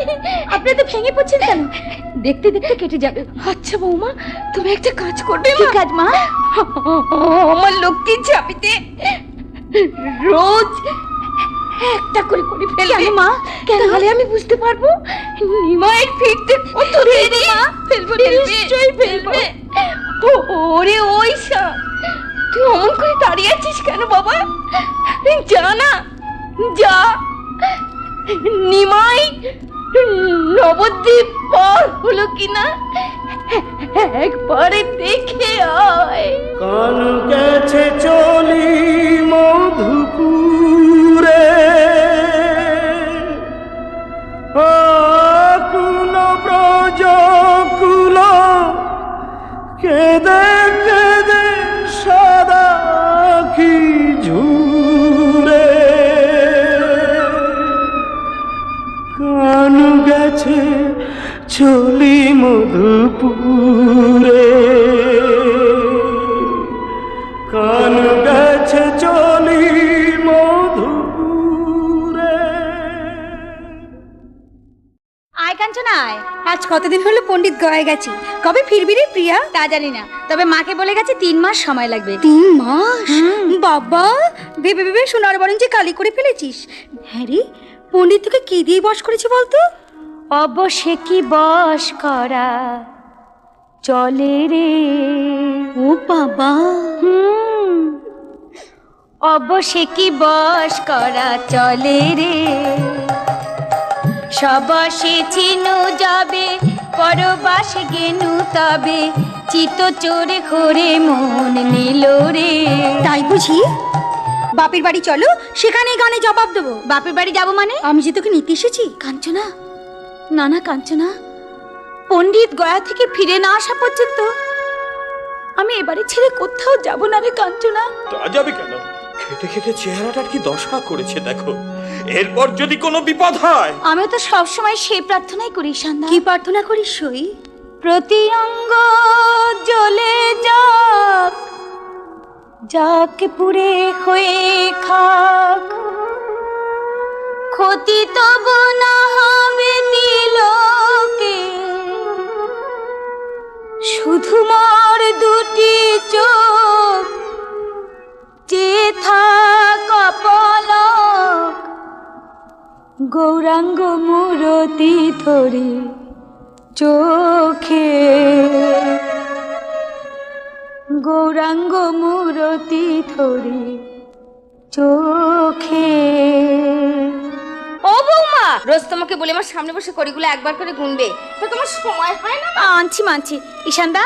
আপনি তো ভেঙে পড়ছেন কেন? দেখতে দেখতে কেটে যাবে। আচ্ছা বৌমা, তুমি একটা কাজ করবে। কি কাজ মা? আমার লক্ষ্মীর চাবিতে রোজ একটা করে করে ফেলবে। কেন মা? তাহলে আমি বুঝতে পারবো নিমাইয়ের ফিরতে কত দেরি। ফেলবো, নিশ্চয়ই ফেলবে। ওরে ওই শান, তুই অমন করে দাঁড়িয়ে আছিস কেন বাবা? যা না, যা। নিমাই নবদ্বীপ পার হলো কিনা একবারে দেখে আয়। কান গেছে চলি মধুপুরে, আকুল ব্রজ দেখতে দে সাদা কি ঝুরে, কান গেছে চলি মধুপুরে, কান গেছে চলি মধুপুরে। আয় কাঞ্চনা আয়। আজ কতদিন হলো পণ্ডিত গয়ে গেছি, কবে ফিরবি রে প্রিয়া? তা জানি না, তবে মাকে বলে গেছে 3 মাস সময় লাগবে। 3 মাস? বাবা, ভেবে ভেবে সোনার বরং যে কালি করে ফেলেছিস। হ্যাঁ রে, পণ্ডিত তোকে কি দিয়ে বশ করেছে বলতো? অবশ্যই কি বশ করা চলে রে। ও বাবা, অবশ্যই কি বশ করা চলে রে। সবসে চিনু যাবে পরবাসে গেনু তবে, চিত চোরে ঘোরে মন নিল রে। তাই বুঝি? বাপের বাড়ি চলো, সেখানে গানে জবাব দেবো। বাপের বাড়ি যাব মানে? আমি যে তোকে নিতে এসেছি। কাঞ্চনা, না না কাঞ্চনা, পণ্ডিত গয়া থেকে ফিরে না আসা পর্যন্ত আমি এবারে ছেড়ে কোথাও যাব না রে কাঞ্চনা। তা যাবে কেন? খেতে খেতে চেহারাটার কি দশা করেছে দেখো। এরপর যদি কোনো বিপদ হয়। আমি তো সবসময় সেই প্রার্থনাই করি সন্ধ্যা। কি প্রার্থনা করিস সই? প্রতি অঙ্গ জ্বলে যাক, যাক পুড়ে হয়ে খাক, ক্ষতি তবু না হবে তিলকে, শুধু মোর দুটি চোখ চেয়ে থাক পলক, গৌরাঙ্গ মূরতি ধরে চোখে, গৌরাঙ্গ মূরতি ধরে চোখে। ও বৌমা, রোজ তোমাকে বলে আমার সামনে বসে কড়িগুলো একবার করে গুনবে, তো তোমার সময় হয় না? আনছি মানছি। ঈশানদা,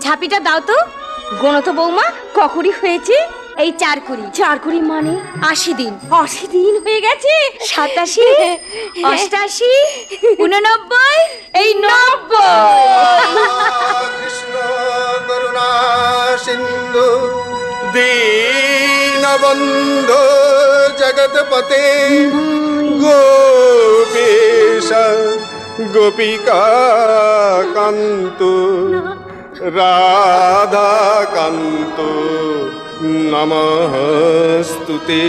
ঝাঁপিটা দাও তো। গোনো তো বৌমা, কখনই হয়েছে? এই 4 কুড়ি। 4 কুড়ি মানে 80 দিন। 80 দিন হয়ে গেছে। 87, 88, 89, এই 90। কৃষ্ণ করুণা সিন্ধু দীনবন্ধু জগৎপতে গোপীশ গোপিকা কান্ত রাধা কান্ত নমস্তুতে।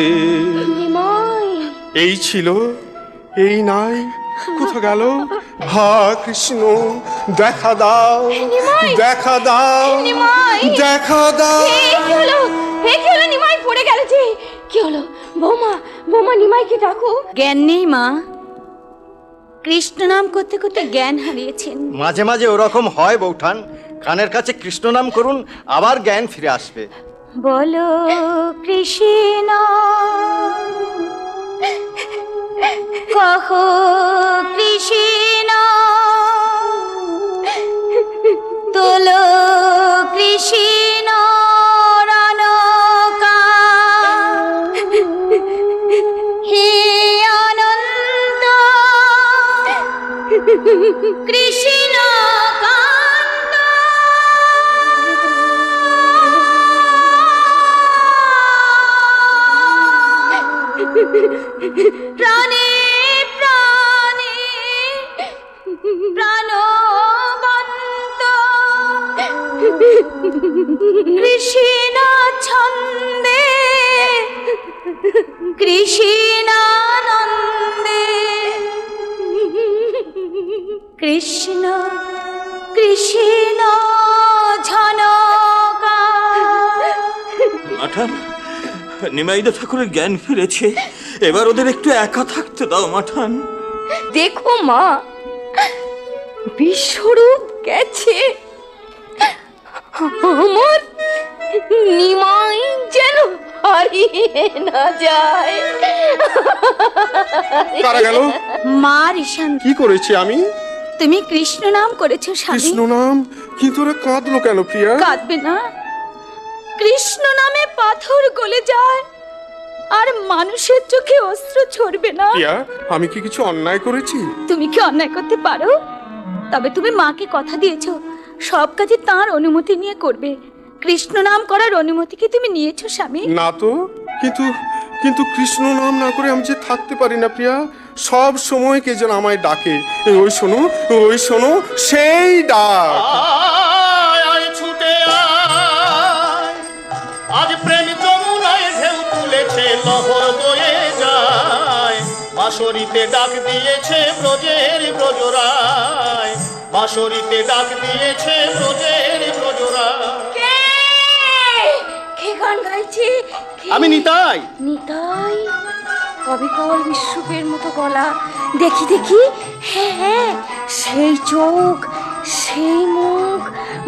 এই ছিল, এই নাই, কোথা গেল? হা কৃষ্ণ, দেখা দাও, দেখা দাও, দেখা দাও। কি হলো? কি হলো? নিমাই পড়ে গেল যে। কি হলো? বৌমা, বৌমা নিমাইকে ডাকো। জ্ঞান নেই মা, কৃষ্ণ নাম করতে করতে জ্ঞান হারিয়েছেন। মাঝে মাঝে ওরকম হয় বৌঠান, কানের কাছে কৃষ্ণ নাম করুন, আবার জ্ঞান ফিরে আসবে। বলো কৃষ্ণ, কহ কৃষ্ণ, তোলো কৃষ্ণ রণকা, হে অনন্ত কৃষ্ণ কান্ত। প্রাণে প্রাণে প্রাণবন্ত কৃষ্ণ ছন্দে কৃষ্ণানন্দে, কৃষ্ণ কৃষ্ণ ঝনকা। মাঠান, নিমাইদা ঠাকুরের জ্ঞান ফিরেছে, এবার ওদের একটু একা থাকতে দাও মাঠান। দেখো মা, বিশ্বরূপ গেছে, আমার নিমাই যেন হারিয়ে না যায়। কারা গেল? মা ঋষান, কি করেছি আমি? তুমি কৃষ্ণ নাম করেছো স্বামী। কৃষ্ণ নাম? কিন্তু ওরা কাঁদলো কেন প্রিয়া? কাঁদবে না, কৃষ্ণ নামে পাথর গলে যায়, আর মানুষের চোখে অস্ত্র ছড়বে না। প্রিয়া, আমি কি কিছু অন্যায় করেছি? তুমি কি অন্যায় করতে পারো? তবে তুমি মাকে কথা দিয়েছো সব কাজে তাঁর অনুমতি নিয়ে করবে। কৃষ্ণ নাম করার অনুমতি কি তুমি নিয়েছো স্বামী? না তো, কিন্তু কিন্তু কৃষ্ণ নাম না করে আমি যে থাকতে পারি না প্রিয়া। সব সময় কে যেন আমায় ডাকে। ওই শোনো, ওই শোনো, সেই ডাক। ছুটে আজ প্রেম যমুনায় ঢেউ তুলেছে, লহর বয়ে যায়। বাঁশরীতে ডাক দিয়েছে ব্রজের ব্রজরায়, বাঁশরীতে ডাক দিয়েছে ব্রজের ব্রজরায়। কে গান গাইছে? আমি নিতাই। নিতাই, অবিকল বিশ্বপের মতো গলা। দেখি দেখি, হ্যাঁ হ্যাঁ, সেই চোখ, সেই মুখ।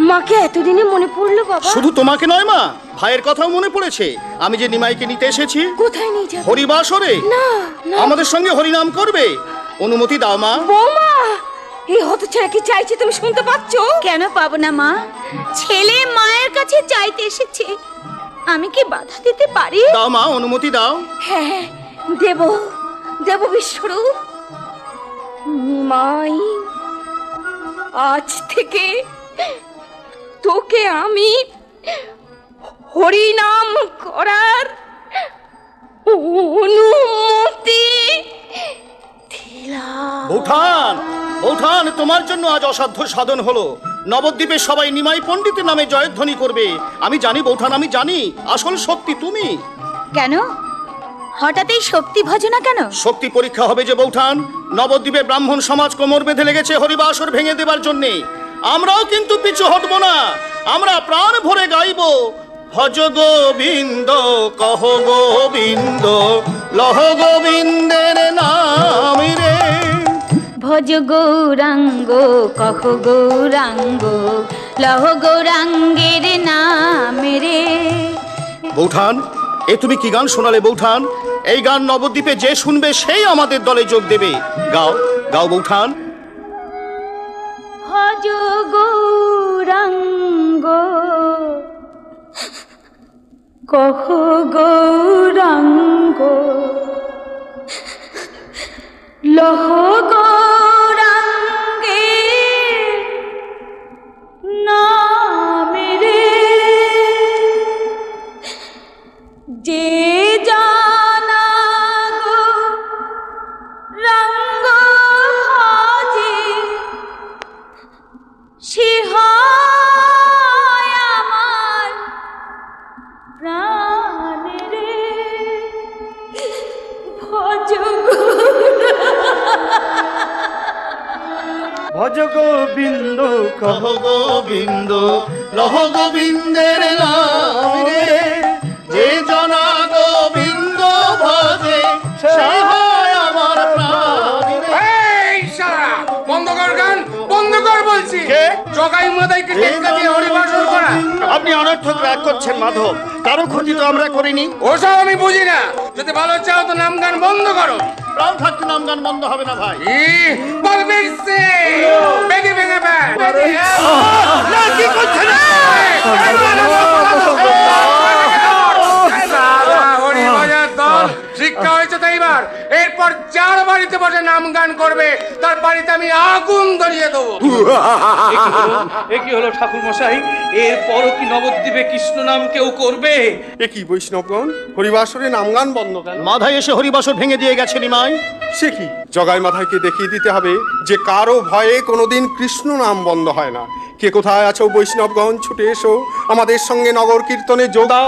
মাকে এতদিনে মনে পড়লো বাবা? শুধু তোমাকে নয় মা, ভাইয়ের কথাও মনে পড়েছে। আমি যে নিমাইকে নিতে এসেছি। কোথায় নিয়ে যাবে? হরিবাসরে। না না, আমাদের সঙ্গে হরিনাম করবে। অনুমতি দাও মা। বৌমা, এই হতচ্ছাড়া কি চাইছে তুমি শুনতে পাচ্ছ? কেন পাবো না মা? ছেলে মায়ের কাছে চাইতে এসেছে, আমি কি বাধা দিতে পারি? দাও মা, অনুমতি দাও। হ্যাঁ হ্যাঁ, দেব দেব বিশ্বরূপ। নিমাই, আজ থেকে তোকে আমি হরিনাম করার অনুমতি দিলাম। বৌঠান, বৌঠান, তোমার জন্য আজ অসাধ্য সাধন হলো। নবদ্বীপে সবাই নিমাই পণ্ডিতের নামে জয়ধ্বনি করবে। আমি জানি বৌঠান, আমি জানি আসল শক্তি তুমি। কেন হঠাৎ এই শক্তি ভজনা কেন? শক্তি পরীক্ষা হবে যে বৌঠান। নবদ্বীপে ব্রাহ্মণ সমাজ কোমর বেঁধে লেগেছে হরিবাসর ভেঙে দেবার জন্যে। আমরাও কিন্তু পিছু হটবো না। আমরা প্রাণ ভরে গাইব, ভজ গোবিন্দ, কহ গোবিন্দ, লহ গোবিন্দের নাম রে। ভজ গৌরাঙ্গ, কহ গৌরাঙ্গ, লহ গৌরাঙ্গের নাম রে। বৌঠান, এ তুমি কি গান শোনালে বৌঠান? এই গান নবদ্বীপে যে শুনবে সেই আমাদের দলে যোগ দেবে। গাও, গাও বৌঠান। ভজ গৌরাঙ্গ, কহ গৌরাঙ্গ, লহ গৌরাঙ্গের নাম রে। যে জানা গো রঙ্গ ভাজে, সে হয় আমার প্রাণ রে। ভজ ভজ গোবিন্দ, কহ গোবিন্দ, লহ গোবিন্দের নাম রে। যে জনা গোবিন্দ ভজে, সে হয় আমার প্রাণ রে। এই শালা, বন্ধ কর গান, বন্ধ কর বলছি। জগাই মাদাইকে টেক্কা দিয়ে হরিবাসর করা। আপনি অনর্থক রাগ করছেন মাধব। কারো ক্ষতি তো আমরা করিনি। ওসব আমি বুঝি না। যদি ভালো চাও তো নাম গান বন্ধ করো। প্রাণ থাকতে নাম গান বন্ধ হবে না ভাই। বলবীর সিং, বেগে বেগে ব্যাট। কি করছেন? হরিবাজার দল শিক্ষা হয়েছে তো এইবার। এরপর যার বাড়িতে বসে নাম গান করবে তার বাড়িতে আমি আগুন ধরিয়ে দেবো। এ কি হলো ঠাকুর মশাই? এরপরও কি নবদ্বীপে কৃষ্ণ নাম কেউ করবে? এ কি বৈষ্ণবগণ, হরিবাসরে নামগান বন্ধ কেন? মাথায় এসে হরিবাসর ভেঙে দিয়ে গেছে নিমাই। সে কি? জগাই মাথায়কে দেখিয়ে দিতে হবে যে কারো ভয়ে কোনোদিন কৃষ্ণ নাম বন্ধ হয় না। কে কোথায় আছো বৈষ্ণবগণ, ছুটে এসো আমাদের সঙ্গে নগর কীর্তনে যোগ দাও।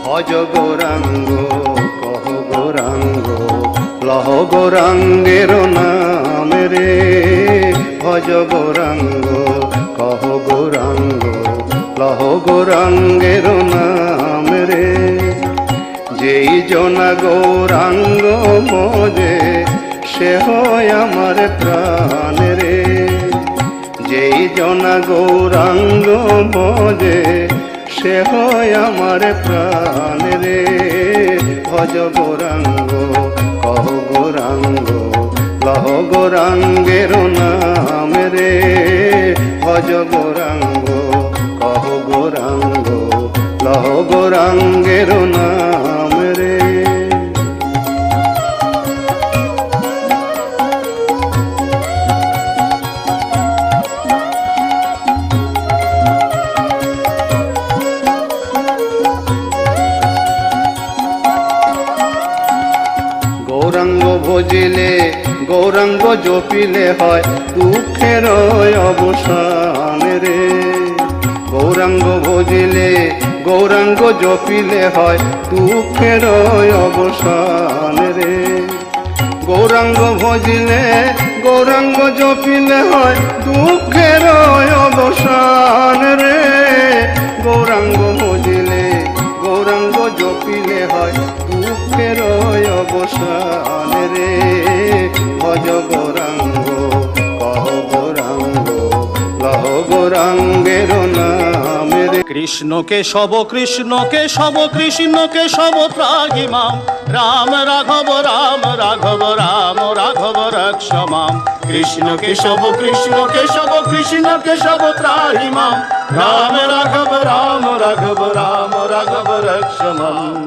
ভজ গৌরাঙ্গ, কহ গৌরাঙ্গ, লহ গৌরাঙ্গের নাম রে। ভজ গৌরাঙ্গ, কহ গৌরাঙ্গ, লহ গৌরাঙ্গের নাম রে। যেই জনা গৌরাঙ্গ মজে, সে হয় আমার প্রাণ রে। যেই জনা গৌরাঙ্গ মজে, সে হয় আমার প্রাণ রে। ভজ গৌরাঙ্গ, কহ গৌরাঙ্গ, লহ লহ গৌরাঙ্গের নাম রে, ভজ গৌরাঙ্গ কহ গৌরাঙ্গ, লহ গৌরাঙ্গের নাম রে। গৌরাঙ্গ ভজিলে গৌরাঙ্গ জপিলে হয় দুঃখের অবসান রে, গৌরাঙ্গ ভজিলে গৌরাঙ্গ জপিলে হয় দুঃখের অবসান রে, গৌরাঙ্গ ভজিলে গৌরাঙ্গ জপিলে হয় দুঃখের অবসান রে, গৌরাঙ্গ ভজিলে গৌরাঙ্গ জপিলে হয় দুঃখের অবসান রে, ভজ গৌরাঙ্গ কহ গৌরাঙ্গ, লহ গৌরাঙ্গের নাম রে। কৃষ্ণ কেশব কৃষ্ণ কেশব কৃষ্ণ কেশব ত্রাহি মাম, রাম রাঘব রাম রাঘব রাম রাঘব রক্ষ মাম, কৃষ্ণ কেশব কৃষ্ণ কেশব কৃষ্ণ কেশব ত্রাহি মাম, রাম রাঘব রাম রাঘব রাম রাঘব রক্ষ মাম।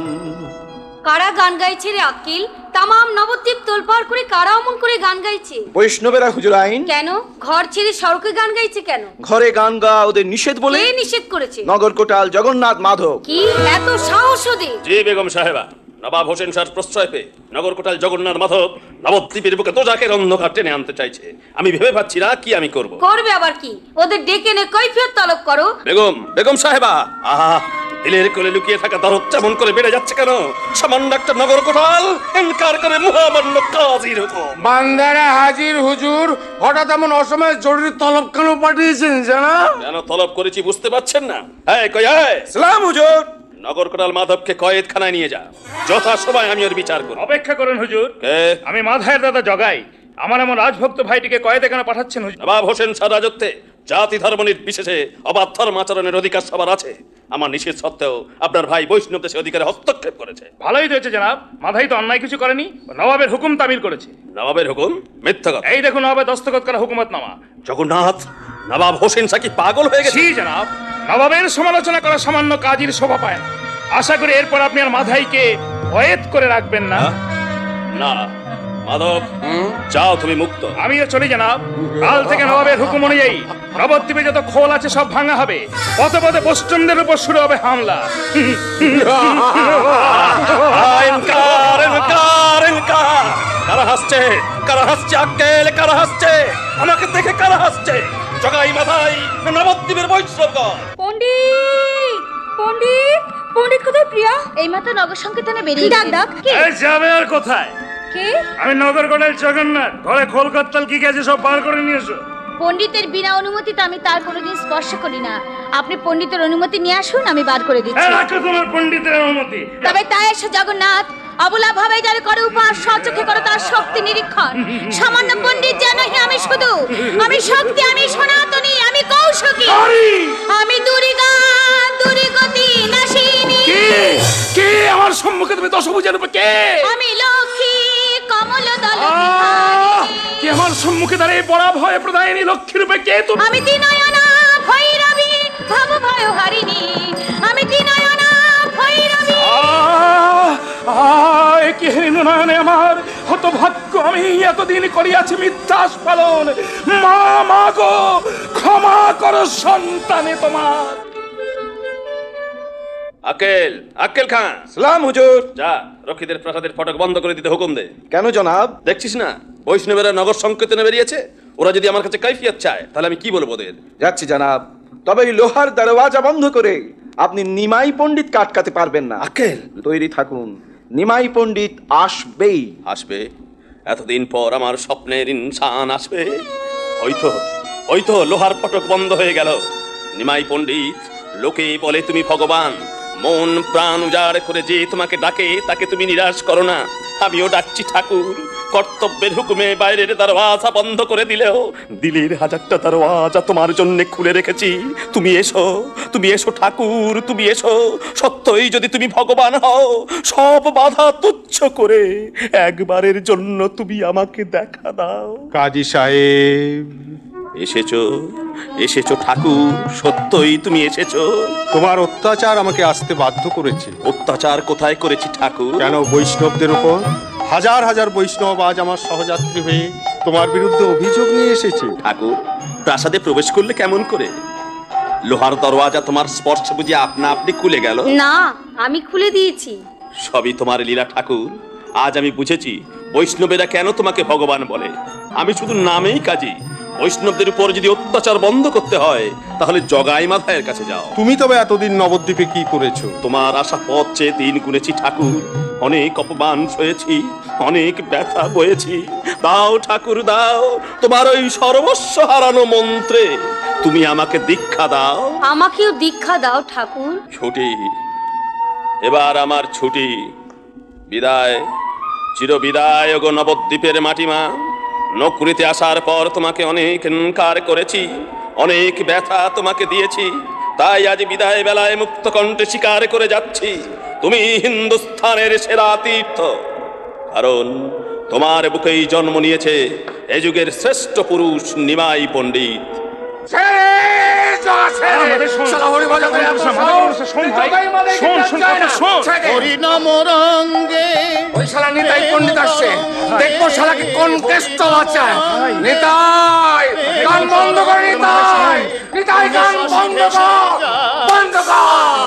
কারা গান গাইছে রে আক্কেল? তামাম নবদ্বীপ তোলপাড় করে কারা অমন করে গান গাইছে? বৈষ্ণবেরা হুজুর আইন। কেন ঘর ছেড়ে সড়কে গান গাইছে কেন? ঘরে গান গা ওদের নিষেধ বলে। কে নিষেধ করেছে? নগরকোটাল জগন্নাথ মাধব। কি এত সাহস ওদের? জি বেগম সাহেবা, নবাব হোসেন শাহর প্রশ্রয় পেয়ে নগরকোটাল জগন্নাথ মাধব নবদ্বীপের বুকে দোজাকের অন্ধকার টেনে আনতে চাইছে। আমি ভেবে পাচ্ছি না কি আমি করব। করবে আবার কি? ওদের ডেকে নে কৈফিয়ত তলব করো। বেগম সাহেবা, আহা, দিলের কোলে লুকিয়ে থাকা দরদ তেমন করে বেড়ে যাচ্ছে কেন? সামান্য একটা নগরকোটাল এনকার করে মহামান্য কাজীর হুকুম। বান্দারা হাজির হুজুর। হঠাৎ এমন অসময়ে জরুরি তলব কেন পাঠিয়েছেন জানা? কেন তলব করেছি বুঝতে পারছেন না? এই কই এই, সালাম হুজুর। নগরকোটাল মাধবকে কয়েদখানায় নিয়ে যা, যথা সময় আমি ওর বিচার করব। অপেক্ষা করুন হুজুর, আমি মাধায়ের দাদা জগাই। আমার এমন রাজভক্ত ভাইটিকে কয়েদে কেন পাঠাচ্ছেন হুজুর? নবাব হোসেন শাহ রাজত্বে জাতি ধর্ম নির্বিশেষে অবাধ ধর্ম আচরণের অধিকার সবার আছে। আমার নিষেধ সত্ত্বেও আপনার ভাই বৈষ্ণব দেশে অধিকারে হস্তক্ষেপ করেছে। ভালোই তো হয়েছে জনাব, মাধাই তো অন্যায় কিছু করেনি, নবাবের হুকুম তামিল করেছে। নবাবের হুকুম? মিথ্যা কথা। এই দেখুন নবাবের দস্তখত করা হুকুমতনামা। জগন্নাথ, নবাব হোসেন শাহ কি পাগল হয়ে গেছে? জি জনাব, নবাবের সমালোচনা করা সামান্য কাজীর শোভা পায় না। আশা করি এরপর আপনি আর মাধাইকে কয়েদ করে রাখবেন না। না মাধব, যাও তুমি মুক্ত। আমিও চলি জনাব। কাল থেকে নবাবের হুকুম অনুযায়ী নবদ্বীপে যত খোল আছে সব ভাঙা হবে, পথে পথে পশ্চিমদের উপর শুরু হবে হামলা। কারা হাসছে? কারা হাসছে? আক্কেল, কারা হাসছে? আমাকে দেখে কারা হাসছে? জগাই মাথায় নবদ্বীপের বৈষ্ণবগণ। পণ্ডিত পণ্ডিত পণ্ডিত কোথায় প্রিয়া? এই মাত্র নগর সংকীর্তনে বেরিয়ে ডাক ডাক। যাবে আর কোথায়? কে? আমি নগরকোটাল জগন্নাথ। ঘরে খোল কত্তাল কি গেছে সব বার করে নিয়ে এসো। পণ্ডিতের বিনা অনুমতিতে আমি তার কোনোদিন স্পর্শ করি না। আপনি পণ্ডিতের অনুমতি নিয়ে আসুন, আমি বার করে দিচ্ছি। রাখো তোমার পণ্ডিতের অনুমতি। তবে তাই এসে জগন্নাথ অবলা ভাবে যার করে উপাস সচক্ষে করে তার শক্তি নিরীক্ষণ। সামান্য পণ্ডিত জানহি আমি শুধু, আমি শক্তি, আমি সনাতনী, আমি কৌশকী, আমি দুর্গা দুর্গতি নাশিনী। কে আমার সম্মুখে তুমি দশভুজার উপর কে? আমি লক্ষ্মী কমল দল কে আমার সম্মুখে দাঁড়িয়ে পড়া ভয় প্রদায়িনী লক্ষ্মী রূপে কে তুমি? আমি দিনয়না ভৈরবী ভব ভয় হারিণী, আমি দিনয়না ভৈরবী। কে নয়নে আমার হতভাগ্য, আমি এতদিন করিয়াছি মিথ্যাস পালন। মা মা গো, ক্ষমা করো সন্তানে তোমার। আক্কেল, আক্কেল খান। সালাম হুজুর। যা, রক্ষীদের প্রাসাদের ফটক বন্ধ করে দিতে হুকুম দে। কেন জনাব? দেখছিস না বৈষ্ণবেরা নগর সংকীর্তনে বেরিয়েছে। ওরা যদি আমার কাছে কাইফিয়ত চায় তাহলে আমি কি বলবো ওদের? যাচ্ছি জনাব। তবে এই লোহার দরওয়াজা বন্ধ করে আপনি নিমাই পণ্ডিত আটকাতে পারবেন না। আক্কেল, তৈরি থাকুন, নিমাই পণ্ডিত আসবেই। আসবে? এতদিন পর আমার স্বপ্নের ইনসান আসবে। ওই তো লোহার ফটক বন্ধ হয়ে গেল। নিমাই পণ্ডিত, লোকে বলে তুমি ভগবান, মন প্রাণ উজাড় করে যে তোমাকে ডাকে তাকে তুমি নিরাশ করো না। আমিও ডাকছি ঠাকুর, কর্তব্যের হুকুমে বাইরের দরওয়াজা বন্ধ করে দিলেও দিলের হাজারটা দরওয়াজা তোমার জন্য খুলে রেখেছি। তুমি এসো, তুমি এসো ঠাকুর, তুমি এসো। সত্যই যদি তুমি ভগবান হও, সব বাধা তুচ্ছ করে একবারের জন্য তুমি আমাকে দেখা দাও। কাজী সাহেব, এসেছো, এসেছো ঠাকুর, সত্যই তুমি এসেছো। তোমার অত্যাচার আমাকে আসতে বাধ্য করেছে। অত্যাচার কোথায় করেছি ঠাকুর? কেন, বৈষ্ণবদের উপর হাজার হাজার বৈষ্ণব আজ আমার সহযাত্রী হয়ে তোমার বিরুদ্ধে অভিযোগ নিয়ে এসেছে। ঠাকুর, প্রাসাদে প্রবেশ করলে কেমন করে? লোহার দরওয়াজা তোমার স্পর্শ বুঝে আপনা আপনি খুলে গেল? না, আমি খুলে দিয়েছি। সবই তোমার লীলা ঠাকুর। আজ আমি বুঝেছি বৈষ্ণবেরা কেন তোমাকে ভগবান বলে। আমি শুধু নামেই কাজী। বৈষ্ণবদের উপর যদি অত্যাচার বন্ধ করতে হয় তাহলে জগাই মাথায়ের কাছে যাও। তুমি তবে এতদিন নবদ্বীপে কি করেছো? তোমার আশা পথ চেয়ে দিন গুনেছি ঠাকুর, অনেক অপমান সয়েছি, অনেক ব্যথা বয়েছি। দাও ঠাকুর দাও, তোমার ওই সর্বস্ব হারানো মন্ত্রে তুমি আমাকে দীক্ষা দাও। আমাকেও দীক্ষা দাও ঠাকুর। ছুটি, এবার আমার ছুটি। বিদায়, চির বিদায় গো নবদ্বীপের মাটিমা। নকুড়িতে আসার পর তোমাকে অনেক ইনকার করেছি, অনেক ব্যথা তোমাকে দিয়েছি। তাই আজ বিদায় বেলায় মুক্ত কণ্ঠে স্বীকার করে যাচ্ছি তুমি হিন্দুস্থানের সেরা তীর্থ। কারণ তোমার বুকেই জন্ম নিয়েছে এ যুগের শ্রেষ্ঠ পুরুষ নিমাই পণ্ডিত। হরিনাম রঙ্গে ওই শালা নিতাই পণ্ডিত আসছে, দেখবো শালাকে কোন কেষ্ট বাঁচায়। নিতাই, গান বন্ধ কর। নিতাই, নিতাই, গান বন্ধ কর, বন্ধ কর।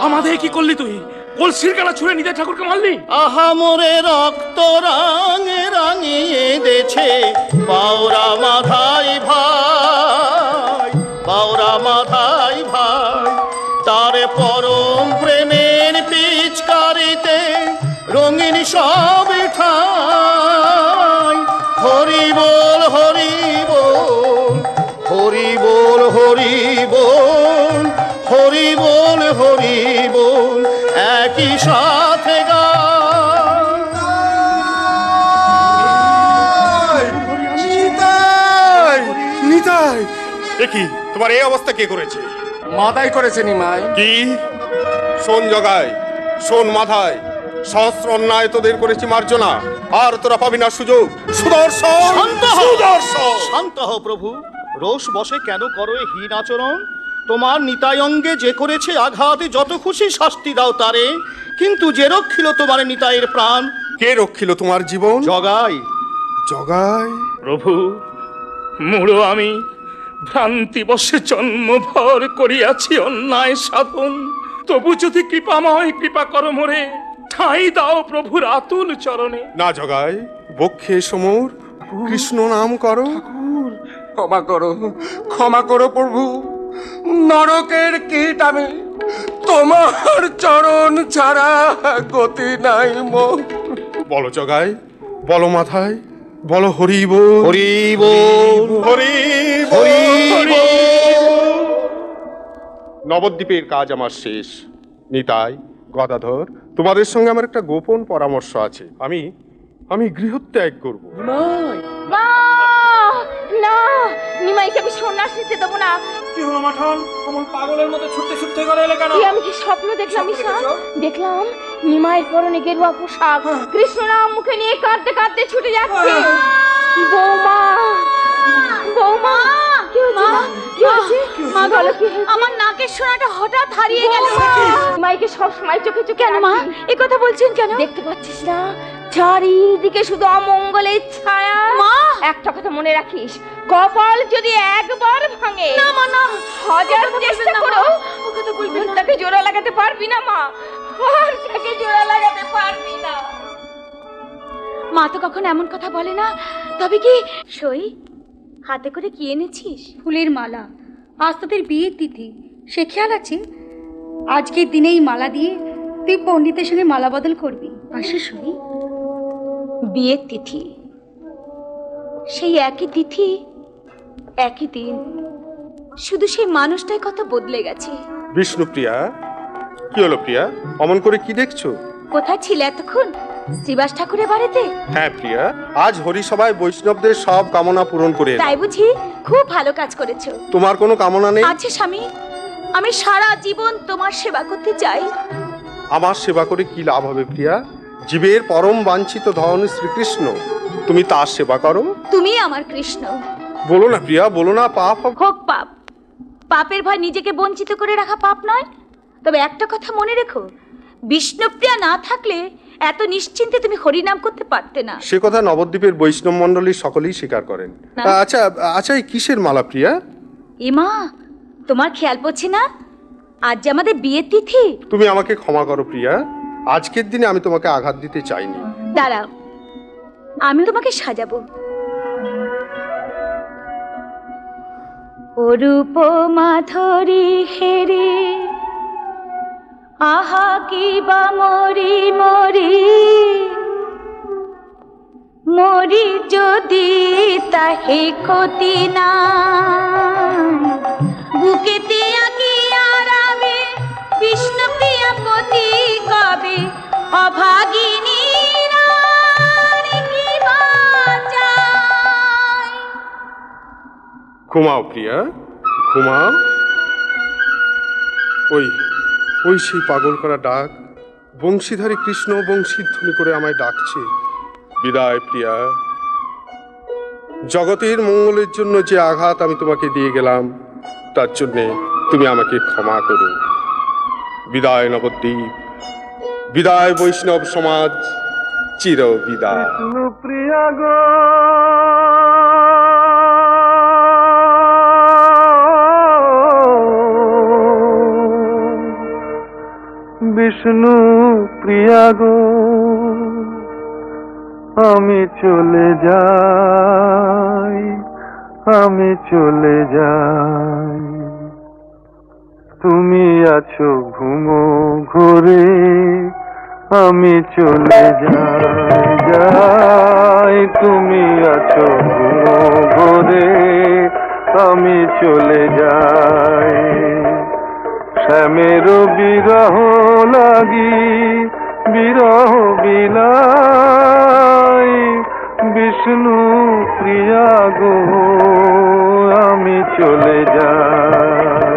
আমাদের কি করলি তুই? কলসির কালা ছুঁড়ে নিতাই ঠাকুরকে মারলি? আহা মোরে রক্ত রাঙে রাঙিয়ে দেছে বাউরা মাথায় ভাই, বাউরা মাথায় ভাই। তার পরম প্রেমের পিচকারিতে রঙিন সব ঠাই। হরি বল হরি বল, হরি বল হরি বল, হরি বল হরি বল, একই সাথে নিতাই, নিতাই, দেখি তোমার এই অবস্থা কে করেছে? মাথায় করেছে নিমাই। কি? শোন জগায়, শোন মাথায়, সহস্র অন্যায় তোদের করেছি মার্জনা, আর তোরা পাবি না সুযোগ। সুদর্শন, শান্ত হও, সুদর্শন। শান্ত হও প্রভু। রোষ বসে কেন করো এ হীন আচরণ? তোমার নিতাই অঙ্গে যে করেছে আঘাত, যত খুশি শাস্তি দাও তারে, কিন্তু যে রক্ষিল তোমার নিতাইয়ের প্রাণ। কে রক্ষিল তোমার জীবন? জগাই। জগাই? প্রভু, মূঢ় আমি ভ্রান্তিবশে জন্মভর করিয়াছি অন্যায় সাধন। তবু যদি কৃপাময় কৃপা করো মোরে, ঠাঁই দাও প্রভুর আতুল চরণে। না জগাই, বক্ষে সমর, কৃষ্ণ নাম করো। ক্ষমা করো, ক্ষমা করো প্রভু। নরকের কীট আমি, তোমার চরণ ছাড়া গতি নাই মোর। বলো জগাই, বলো মাথায়, বলো হরি বল, হরি বল, হরি হরি বল। নবদ্বীপের কাজ আমার শেষ। নিতাই, গদাধর, তোমাদের সঙ্গে আমার একটা গোপন পরামর্শ আছে। আমি গৃহত্যাগ করব। না না, নিমাইকে আমি সন্ন্যাস নিতে দেবো না। কি হলো মাঠান, অমন পাগলের মতো ছুটতে ছুটতে করে এলে কেন? আমি কি স্বপ্ন দেখলাম? দেখলাম নিমাইয়ের পরনে গেরুয়া পোশাক, কৃষ্ণ নাম মুখে নিয়ে কাঁদতে কাঁদতে ছুটে যাচ্ছে। বৌমা, বৌমা, কি হয়েছে? মা গো, আমার নাকের সোনাটা হঠাৎ হারিয়ে গেল। নিমাইকে সবসময় চোখে চোখে। কেন মা এ কথা বলছেন কেন? দেখতে পাচ্ছিস না চারিদিকে শুধু অমঙ্গলের ছায়া? মা, একটা কথা মনে রাখিস, কপাল যদি একবার ভাঙে, না মা না, হাজার চেষ্টা করো ও কথা বলবেন না। তাকে জোড়া লাগাতে পারবি না মা, আর তাকে জোড়া লাগাতে পারবি না। মা তো কখনো এমন কথা বলে না। তবে কি সই হাতে করে কি এনেছিস? ফুলের মালা। আজ তোদের বিয়ের তিথি, সে খেয়াল আছে? আজকের দিনেই মালা দিয়ে তুই পণ্ডিতের সঙ্গে মালা বদল করবি। আসিস সই। বিয়ের তিথি, সেই একই তিথি, একই দিন, শুধু সেই মানুষটাই কত বদলে গেছে। বিষ্ণুপ্রিয়া, কি হলো প্রিয়া, অমন করে কি দেখছো? কোথায় ছিলে এতক্ষণ? শ্রীবাস ঠাকুরের বাড়িতে? হ্যাঁ প্রিয়া, আজ হরিসভায় বৈষ্ণবদের সব কামনা পূরণ করে এলাম। তাই বুঝি? খুব ভালো কাজ করেছো। তোমার কোনো কামনা নেই? আছে স্বামী, আমি সারা জীবন তোমার সেবা করতে চাই। আমার সেবা করে কি লাভ হবে প্রিয়া? জীবের পরম বাঞ্ছিত ধন শ্রীকৃষ্ণ, তুমি তার সেবা করো। তুমি আমার কৃষ্ণ। বলো না প্রিয়া, বলো না, পাপ হবে। হোক পাপ, পাপের ভয় নিজেকে বঞ্চিত করে রাখা পাপ নয়। তবে একটা কথা মনে রেখো, বিষ্ণুপ্রিয়া না থাকলে এত নিশ্চিন্তে তুমি হরিনাম করতে পারতে না। সে কথা নবদ্বীপের বৈষ্ণব মণ্ডলীর সকলেই স্বীকার করেন। না। আচ্ছা আচ্ছা, এই কিসের মালা প্রিয়া? ইমা, তোমার খেয়াল পড়ছে না আজ যে আমাদের বিয়ের তিথি? তুমি আমাকে ক্ষমা করো প্রিয়া, আজকের দিনে আমি তোমাকে আঘাত দিতে চাইনি। দাঁড়াও, আমি তোমাকে সাজাবো। অরূপ মাধুরী হেরে আহা কি বা মরি মরি মরি যদি তাহে ক্ষতি না বুকেতে আকি আরামে বিষ্ণু প্রিয়া পতি কবে অভাগিনী রানী কি বাঁচায়। ঘুমাও প্রিয়া, ঘুমাও। ওই ওই সেই পাগল করা ডাক, বংশীধারী কৃষ্ণ বংশীধ্বনি করে আমায় ডাকছে। বিদায় প্রিয়া, জগতের মঙ্গলের জন্য যে আঘাত আমি তোমাকে দিয়ে গেলাম তার জন্যে তুমি আমাকে ক্ষমা করো। বিদায় নবদ্বীপ, বিদায় বৈষ্ণব সমাজ, চির বিদায়। প্রিয়া গো বিষ্ণু প্রিয়া গো, আমি চলে যাই, আমি চলে যাই। তুমি আছো ঘুমো ঘরে, আমি চলে যাই, তুমি আছো ঘুমো ঘরে, আমি চলে যাই। শ্যামের বিরহ লাগি বিরহ বিলাই, বিষ্ণু প্রিয়া গো, আমি চলে যাই।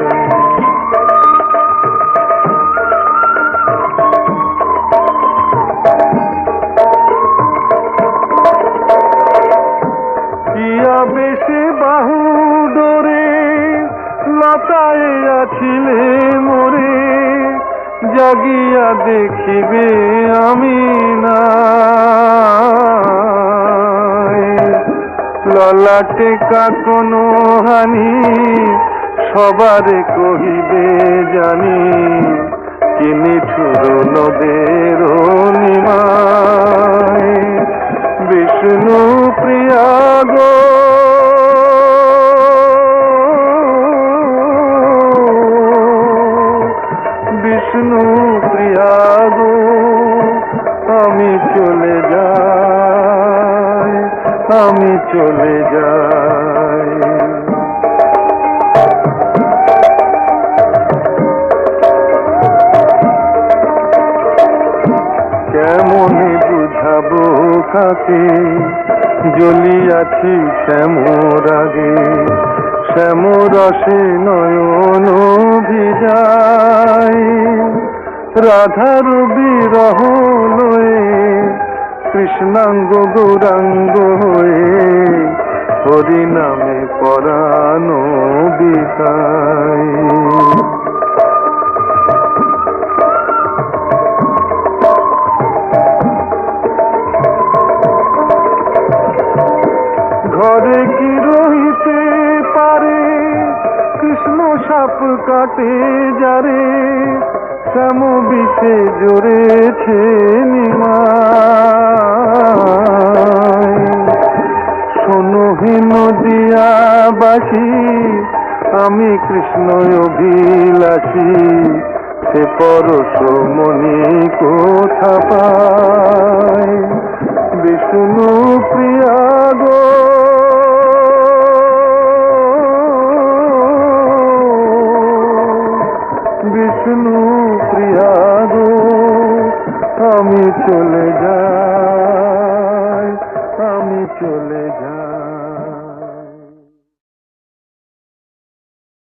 ইয়া বেশে বাহু ডোরে লতায় আছিলে মোরে, জাগিয়া দেখিবে আমি না। ললাটে কাকনো হানি সবারে কহিবে জানি, কি নিঠুর নদের নিমায়, বিষ্ণু প্রিয়া গো বিষ্ণু প্রিয়া গো, আমি চলে যাই, আমি চলে যাই। কেমনে বুঝাবো কাকে জ্বলিয়াছি শ্যামর আগে, শ্যামরসে নয়ন ভিজাই, রাধার বিরহ লয়ে কৃষ্ণাঙ্গ গৌরাঙ্গ হয়ে, হরিনামে পরাণ বিকাই। ঘরে কি রহিতে পারে কৃষ্ণ সাপ কাটে যারে, শ্যাম বিষে জড়েছে নিমায়। শোনো হে নদিয়া বাসি, আমি কৃষ্ণ অভিলাষী, সে পরশ মনি কোথা পায়, বিষ্ণু প্রিয়া গো বিষ্ণু প্রিয়া আমি চলে যাই, আমি চলে যাই।